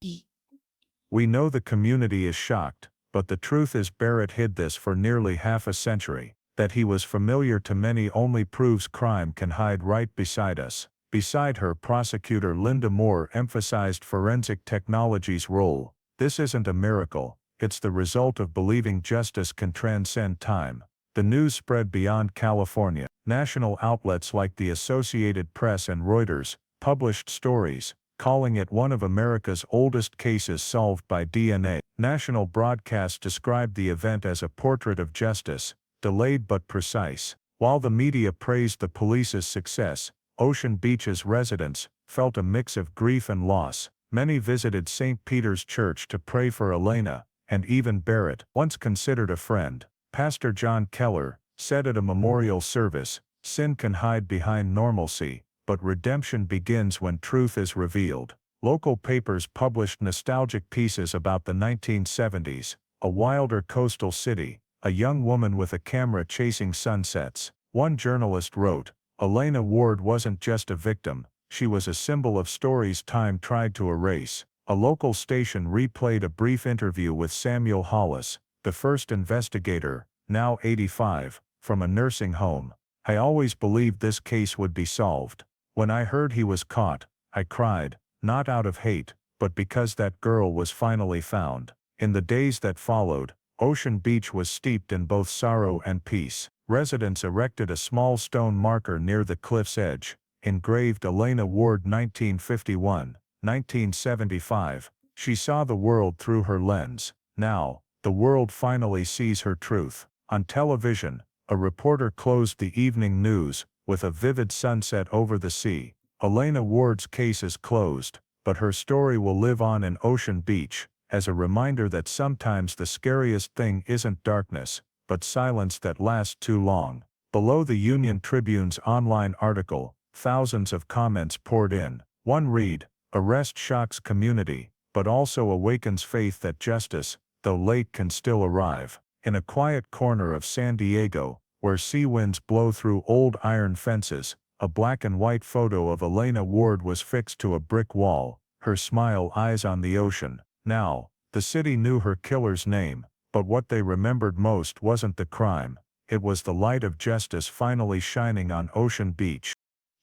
"We know the community is shocked, but the truth is Barrett hid this for nearly half a century. That he was familiar to many only proves crime can hide right beside us." Beside her, prosecutor Linda Moore emphasized forensic technology's role. "This isn't a miracle, it's the result of believing justice can transcend time." The news spread beyond California. National outlets like the Associated Press and Reuters published stories, calling it one of America's oldest cases solved by DNA. National broadcasts described the event as a portrait of justice, delayed but precise. While the media praised the police's success, Ocean Beach's residents felt a mix of grief and loss. Many visited St. Peter's Church to pray for Elena, and even Barrett, once considered a friend. Pastor John Keller said at a memorial service, "Sin can hide behind normalcy, but redemption begins when truth is revealed." Local papers published nostalgic pieces about the 1970s, a wilder coastal city, a young woman with a camera chasing sunsets. One journalist wrote, "Elena Ward wasn't just a victim, she was a symbol of stories time tried to erase." A local station replayed a brief interview with Samuel Hollis, the first investigator, now 85, from a nursing home. "I always believed this case would be solved. When I heard he was caught, I cried, not out of hate, but because that girl was finally found." In the days that followed, Ocean Beach was steeped in both sorrow and peace. Residents erected a small stone marker near the cliff's edge, engraved Elena Ward 1951, 1975. She saw the world through her lens. Now, the world finally sees her truth. On television, a reporter closed the evening news with a vivid sunset over the sea. Elena Ward's case is closed, but her story will live on in Ocean Beach, as a reminder that sometimes the scariest thing isn't darkness, but silence that lasts too long. Below the Union Tribune's online article, thousands of comments poured in. One read, "Arrest shocks community, but also awakens faith that justice, though late, can still arrive." In a quiet corner of San Diego, where sea winds blow through old iron fences, a black and white photo of Elena Ward was fixed to a brick wall, her smile eyes on the ocean. Now, the city knew her killer's name, but what they remembered most wasn't the crime. It was the light of justice finally shining on Ocean Beach.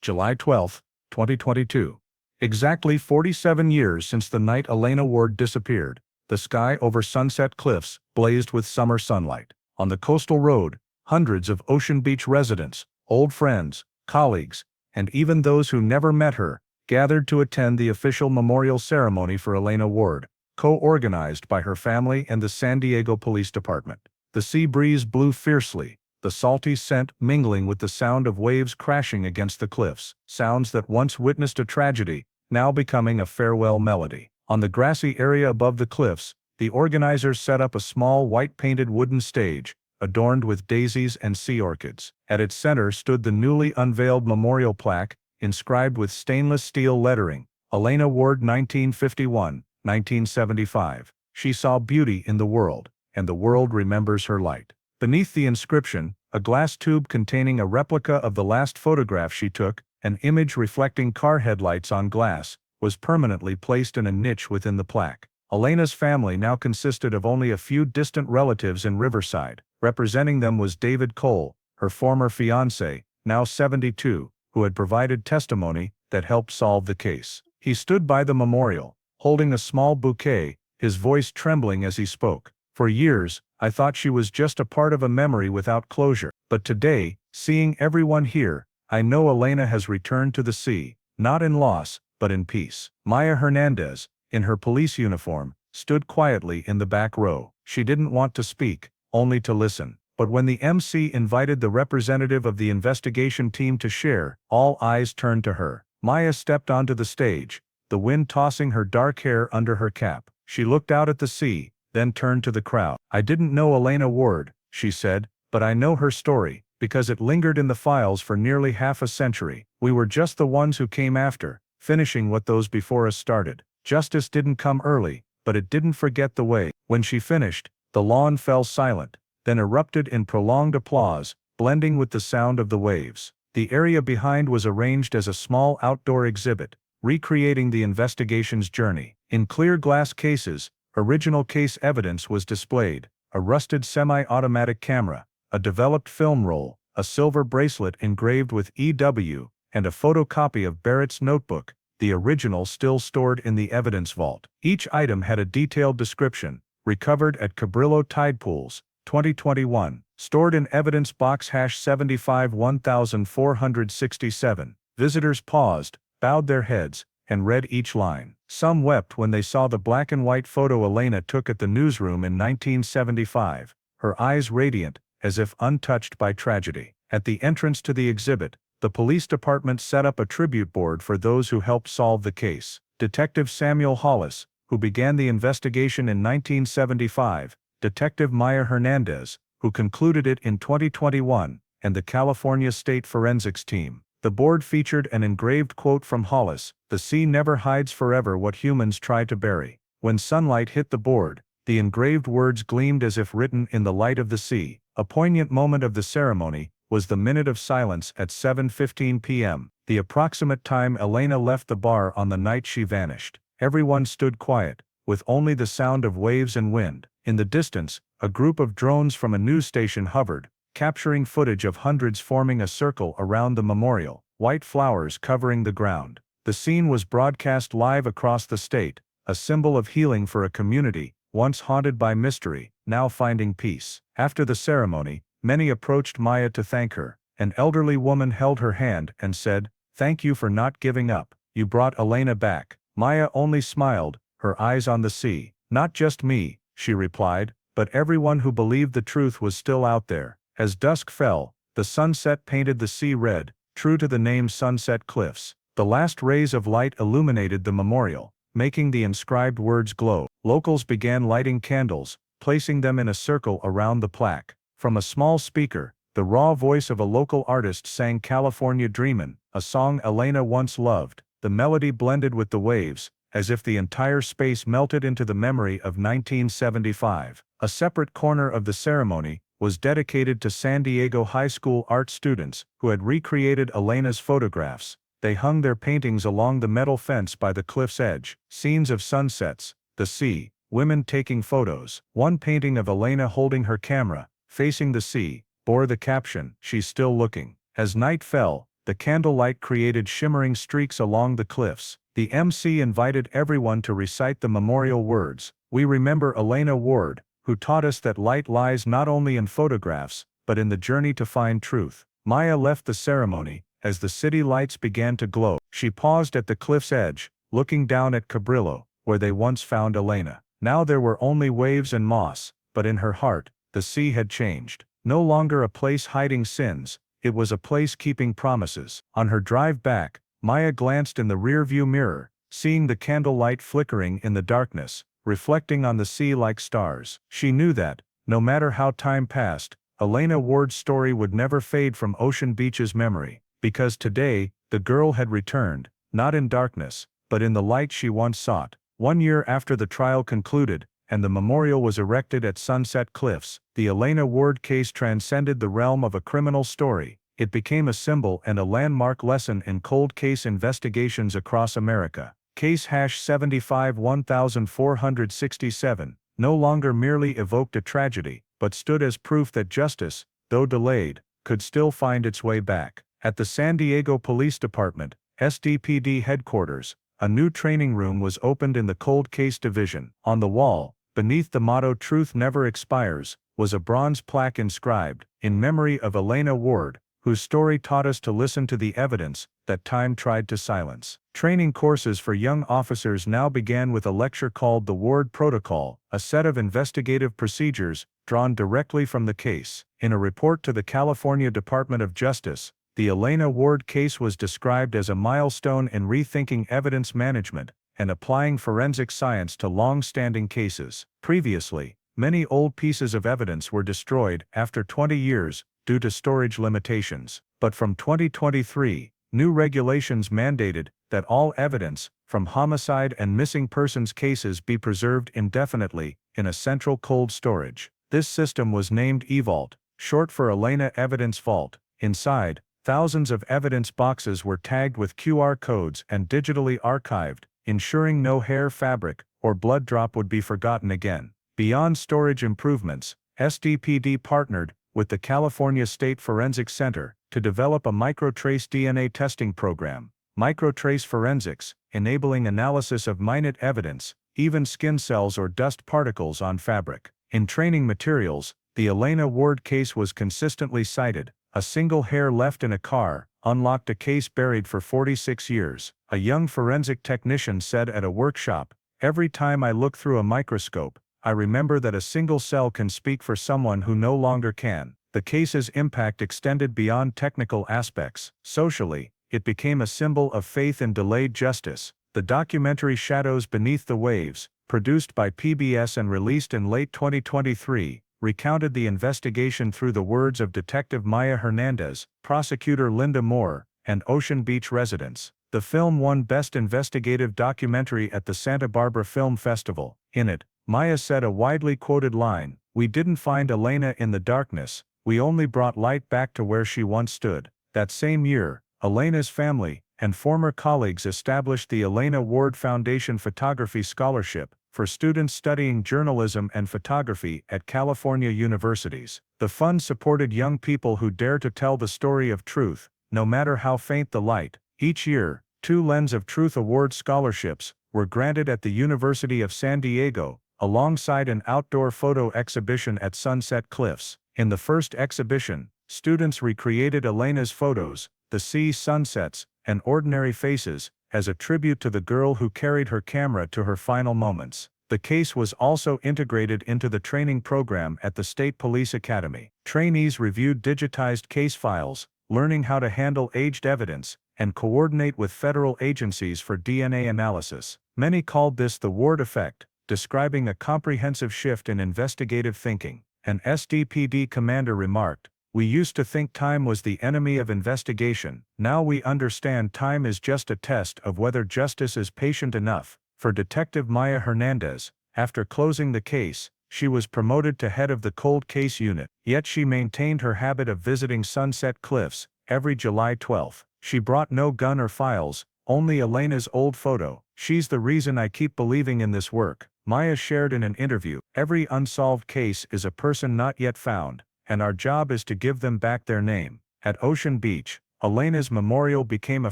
July 12, 2022. Exactly 47 years since the night Elena Ward disappeared, the sky over Sunset Cliffs blazed with summer sunlight. On the coastal road, hundreds of Ocean Beach residents, old friends, colleagues, and even those who never met her, gathered to attend the official memorial ceremony for Elena Ward, co-organized by her family and the San Diego Police Department. The sea breeze blew fiercely, the salty scent mingling with the sound of waves crashing against the cliffs, sounds that once witnessed a tragedy, now becoming a farewell melody. On the grassy area above the cliffs, the organizers set up a small white-painted wooden stage, adorned with daisies and sea orchids. At its center stood the newly unveiled memorial plaque, inscribed with stainless steel lettering, "Elena Ward 1951, 1975. She saw beauty in the world, and the world remembers her light." Beneath the inscription, a glass tube containing a replica of the last photograph she took, an image reflecting car headlights on glass, was permanently placed in a niche within the plaque. Elena's family now consisted of only a few distant relatives in Riverside. Representing them was David Cole, her former fiancé, now 72, who had provided testimony that helped solve the case. He stood by the memorial, holding a small bouquet, his voice trembling as he spoke. "For years, I thought she was just a part of a memory without closure. But today, seeing everyone here, I know Elena has returned to the sea, not in loss, but in peace." Maya Hernandez, in her police uniform, stood quietly in the back row. She didn't want to speak, only to listen. But when the MC invited the representative of the investigation team to share, all eyes turned to her. Maya stepped onto the stage, the wind tossing her dark hair under her cap. She looked out at the sea, then turned to the crowd. "I didn't know Elena Ward," she said, "but I know her story, because it lingered in the files for nearly half a century. We were just the ones who came after, finishing what those before us started. Justice didn't come early, but it didn't forget the way." When she finished, the lawn fell silent. then erupted in prolonged applause, blending with the sound of the waves. The area behind was arranged as a small outdoor exhibit, recreating the investigation's journey. In clear glass cases, original case evidence was displayed: a rusted semi-automatic camera, a developed film roll, a silver bracelet engraved with EW, and a photocopy of Barrett's notebook, the original still stored in the evidence vault. Each item had a detailed description: recovered at Cabrillo Tide Pools, 2021, stored in evidence box #75 1467. Visitors paused, bowed their heads, and read each line. Some wept when they saw the black and white photo Elena took at the newsroom in 1975, her eyes radiant, as if untouched by tragedy. At the entrance to the exhibit, the police department set up a tribute board for those who helped solve the case. Detective Samuel Hollis, who began the investigation in 1975, Detective Maya Hernandez, who concluded it in 2021, and the California State Forensics Team. The board featured an engraved quote from Hollis: "The sea never hides forever what humans try to bury." When sunlight hit the board, the engraved words gleamed as if written in the light of the sea. A poignant moment of the ceremony was the minute of silence at 7:15 p.m., the approximate time Elena left the bar on the night she vanished. Everyone stood quiet, with only the sound of waves and wind. In the distance, a group of drones from a news station hovered, capturing footage of hundreds forming a circle around the memorial, white flowers covering the ground. The scene was broadcast live across the state, a symbol of healing for a community, once haunted by mystery, now finding peace. After the ceremony, many approached Maya to thank her. An elderly woman held her hand and said, "Thank you for not giving up. You brought Elena back." Maya only smiled, her eyes on the sea. "Not just me," she replied, "but everyone who believed the truth was still out there." As dusk fell, the sunset painted the sea red, true to the name Sunset Cliffs. The last rays of light illuminated the memorial, making the inscribed words glow. Locals began lighting candles, placing them in a circle around the plaque. From a small speaker, the raw voice of a local artist sang "California Dreamin'," a song Elena once loved. The melody blended with the waves, as if the entire space melted into the memory of 1975. A separate corner of the ceremony was dedicated to San Diego High School art students who had recreated Elena's photographs. They hung their paintings along the metal fence by the cliff's edge. Scenes of sunsets, the sea, women taking photos. One painting of Elena holding her camera, facing the sea, bore the caption, "She's still looking." As night fell, the candlelight created shimmering streaks along the cliffs. The MC invited everyone to recite the memorial words: "We remember Elena Ward, who taught us that light lies not only in photographs, but in the journey to find truth." Maya left the ceremony. As the city lights began to glow, she paused at the cliff's edge, looking down at Cabrillo, where they once found Elena. Now there were only waves and moss, but in her heart, the sea had changed. No longer a place hiding sins, it was a place keeping promises. On her drive back, Maya glanced in the rearview mirror, seeing the candlelight flickering in the darkness, reflecting on the sea like stars. She knew that, no matter how time passed, Elena Ward's story would never fade from Ocean Beach's memory, because today, the girl had returned, not in darkness, but in the light she once sought. 1 year after the trial concluded, and the memorial was erected at Sunset Cliffs, the Elena Ward case transcended the realm of a criminal story. It became a symbol and a landmark lesson in cold case investigations across America. Case #75 1467 no longer merely evoked a tragedy, but stood as proof that justice, though delayed, could still find its way back. At the San Diego Police Department, SDPD headquarters, a new training room was opened in the Cold Case Division. On the wall, beneath the motto "Truth Never Expires," was a bronze plaque inscribed, "In memory of Elena Ward, whose story taught us to listen to the evidence that time tried to silence." Training courses for young officers now began with a lecture called the Ward Protocol, a set of investigative procedures drawn directly from the case. In a report to the California Department of Justice, the Elena Ward case was described as a milestone in rethinking evidence management and applying forensic science to long-standing cases. Previously, many old pieces of evidence were destroyed after 20 years due to storage limitations. But from 2023, new regulations mandated that all evidence from homicide and missing persons cases be preserved indefinitely in a central cold storage. This system was named eVault, short for Elena Evidence Vault. Inside, thousands of evidence boxes were tagged with QR codes and digitally archived, ensuring no hair, fabric, or blood drop would be forgotten again. Beyond storage improvements, SDPD partnered with the California State Forensic Center to develop a microtrace DNA testing program. Microtrace forensics, enabling analysis of minute evidence, even skin cells or dust particles on fabric. In training materials, the Elena Ward case was consistently cited. A single hair left in a car unlocked a case buried for 46 years. A young forensic technician said at a workshop, "Every time I look through a microscope, I remember that a single cell can speak for someone who no longer can." The case's impact extended beyond technical aspects. Socially, it became a symbol of faith in delayed justice. The documentary Shadows Beneath the Waves, produced by PBS and released in late 2023, recounted the investigation through the words of Detective Maya Hernandez, prosecutor Linda Moore, and Ocean Beach residents. The film won Best Investigative Documentary at the Santa Barbara Film Festival. In it, Maya said a widely quoted line, "We didn't find Elena in the darkness, we only brought light back to where she once stood." That same year, Elena's family and former colleagues established the Elena Ward Foundation Photography Scholarship for students studying journalism and photography at California universities. The fund supported young people who dare to tell the story of truth, no matter how faint the light. Each year, 2 Lens of Truth Award scholarships were granted at the University of San Diego, alongside an outdoor photo exhibition at Sunset Cliffs. In the first exhibition, students recreated Elena's photos, the sea, sunsets, and ordinary faces, as a tribute to the girl who carried her camera to her final moments. The case was also integrated into the training program at the State Police Academy. Trainees reviewed digitized case files, learning how to handle aged evidence, and coordinate with federal agencies for DNA analysis. Many called this the Ward effect, describing a comprehensive shift in investigative thinking. An SDPD commander remarked, "We used to think time was the enemy of investigation. Now we understand time is just a test of whether justice is patient enough." For Detective Maya Hernandez, after closing the case, she was promoted to head of the cold case unit. Yet she maintained her habit of visiting Sunset Cliffs every July 12th. She brought no gun or files, only Elena's old photo. "She's the reason I keep believing in this work," Maya shared in an interview. "Every unsolved case is a person not yet found, and our job is to give them back their name." At Ocean Beach, Elena's memorial became a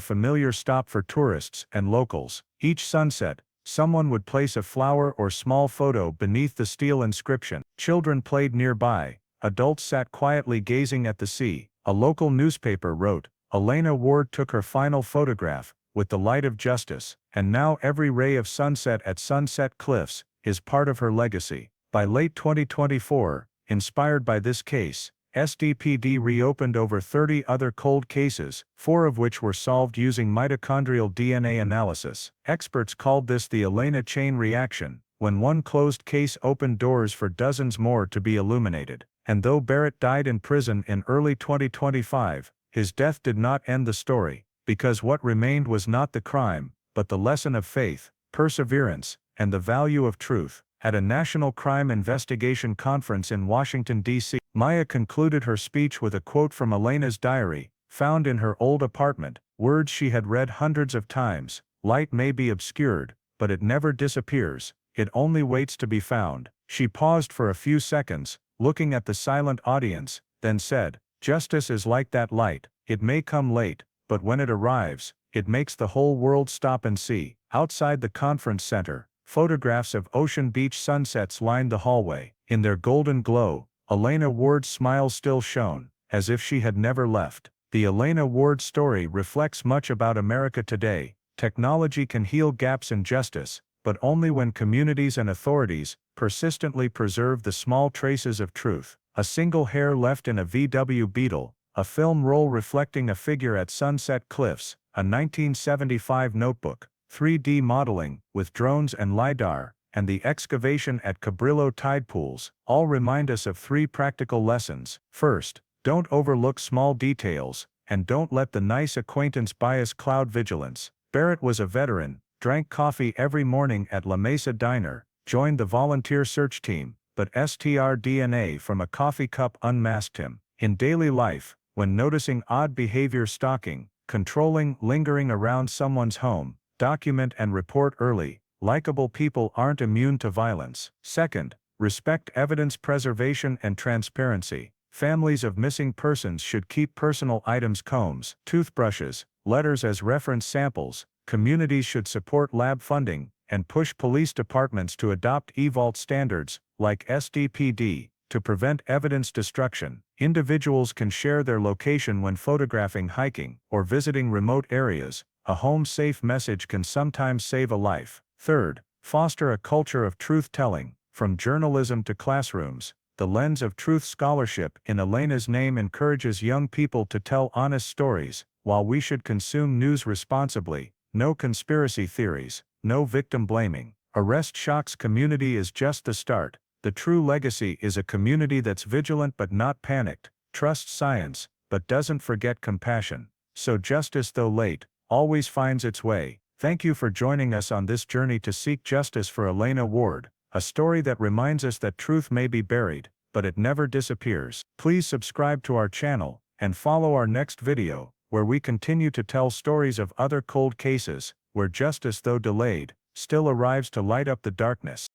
familiar stop for tourists and locals. Each sunset, someone would place a flower or small photo beneath the steel inscription. Children played nearby, adults sat quietly gazing at the sea. A local newspaper wrote, "Elena Ward took her final photograph with the light of justice, and now every ray of sunset at Sunset Cliffs is part of her legacy." By late 2024, inspired by this case, SDPD reopened over 30 other cold cases, 4 of which were solved using mitochondrial DNA analysis. Experts called this the Elena chain reaction, when one closed case opened doors for dozens more to be illuminated. And though Barrett died in prison in early 2025, his death did not end the story, because what remained was not the crime, but the lesson of faith, perseverance, and the value of truth. At a National Crime Investigation Conference in Washington, D.C., Maya concluded her speech with a quote from Elena's diary, found in her old apartment, words she had read hundreds of times: "Light may be obscured, but it never disappears, it only waits to be found." She paused for a few seconds, looking at the silent audience, then said, "Justice is like that light, it may come late, but when it arrives, it makes the whole world stop and see." Outside the conference center, photographs of Ocean Beach sunsets lined the hallway. In their golden glow, Elena Ward's smile still shone, as if she had never left. The Elena Ward story reflects much about America today. Technology can heal gaps in justice, but only when communities and authorities persistently preserve the small traces of truth. A single hair left in a VW Beetle, a film roll reflecting a figure at Sunset Cliffs, a 1975 notebook, 3D modeling with drones and LiDAR, and the excavation at Cabrillo tide pools, all remind us of 3 practical lessons. First, don't overlook small details, and don't let the nice acquaintance bias cloud vigilance. Barrett was a veteran, drank coffee every morning at La Mesa Diner, joined the volunteer search team, but DNA from a coffee cup unmasked him. In daily life, when noticing odd behavior, stalking, controlling, lingering around someone's home, document and report early. Likeable people aren't immune to violence. Second, respect evidence preservation and transparency. Families of missing persons should keep personal items, combs, toothbrushes, letters as reference samples. Communities should support lab funding and push police departments to adopt eVault standards, like SDPD, to prevent evidence destruction. Individuals can share their location when photographing, hiking, or visiting remote areas. A home-safe message can sometimes save a life. Third, foster a culture of truth-telling. From journalism to classrooms, the lens of truth scholarship in Elena's name encourages young people to tell honest stories. While we should consume news responsibly, no conspiracy theories, no victim blaming. Arrest Shocks community is just the start. The true legacy is a community that's vigilant but not panicked, trusts science, but doesn't forget compassion. So justice, though late, always finds its way. Thank you for joining us on this journey to seek justice for Elena Ward, a story that reminds us that truth may be buried, but it never disappears. Please subscribe to our channel, and follow our next video, where we continue to tell stories of other cold cases, where justice, though delayed, still arrives to light up the darkness.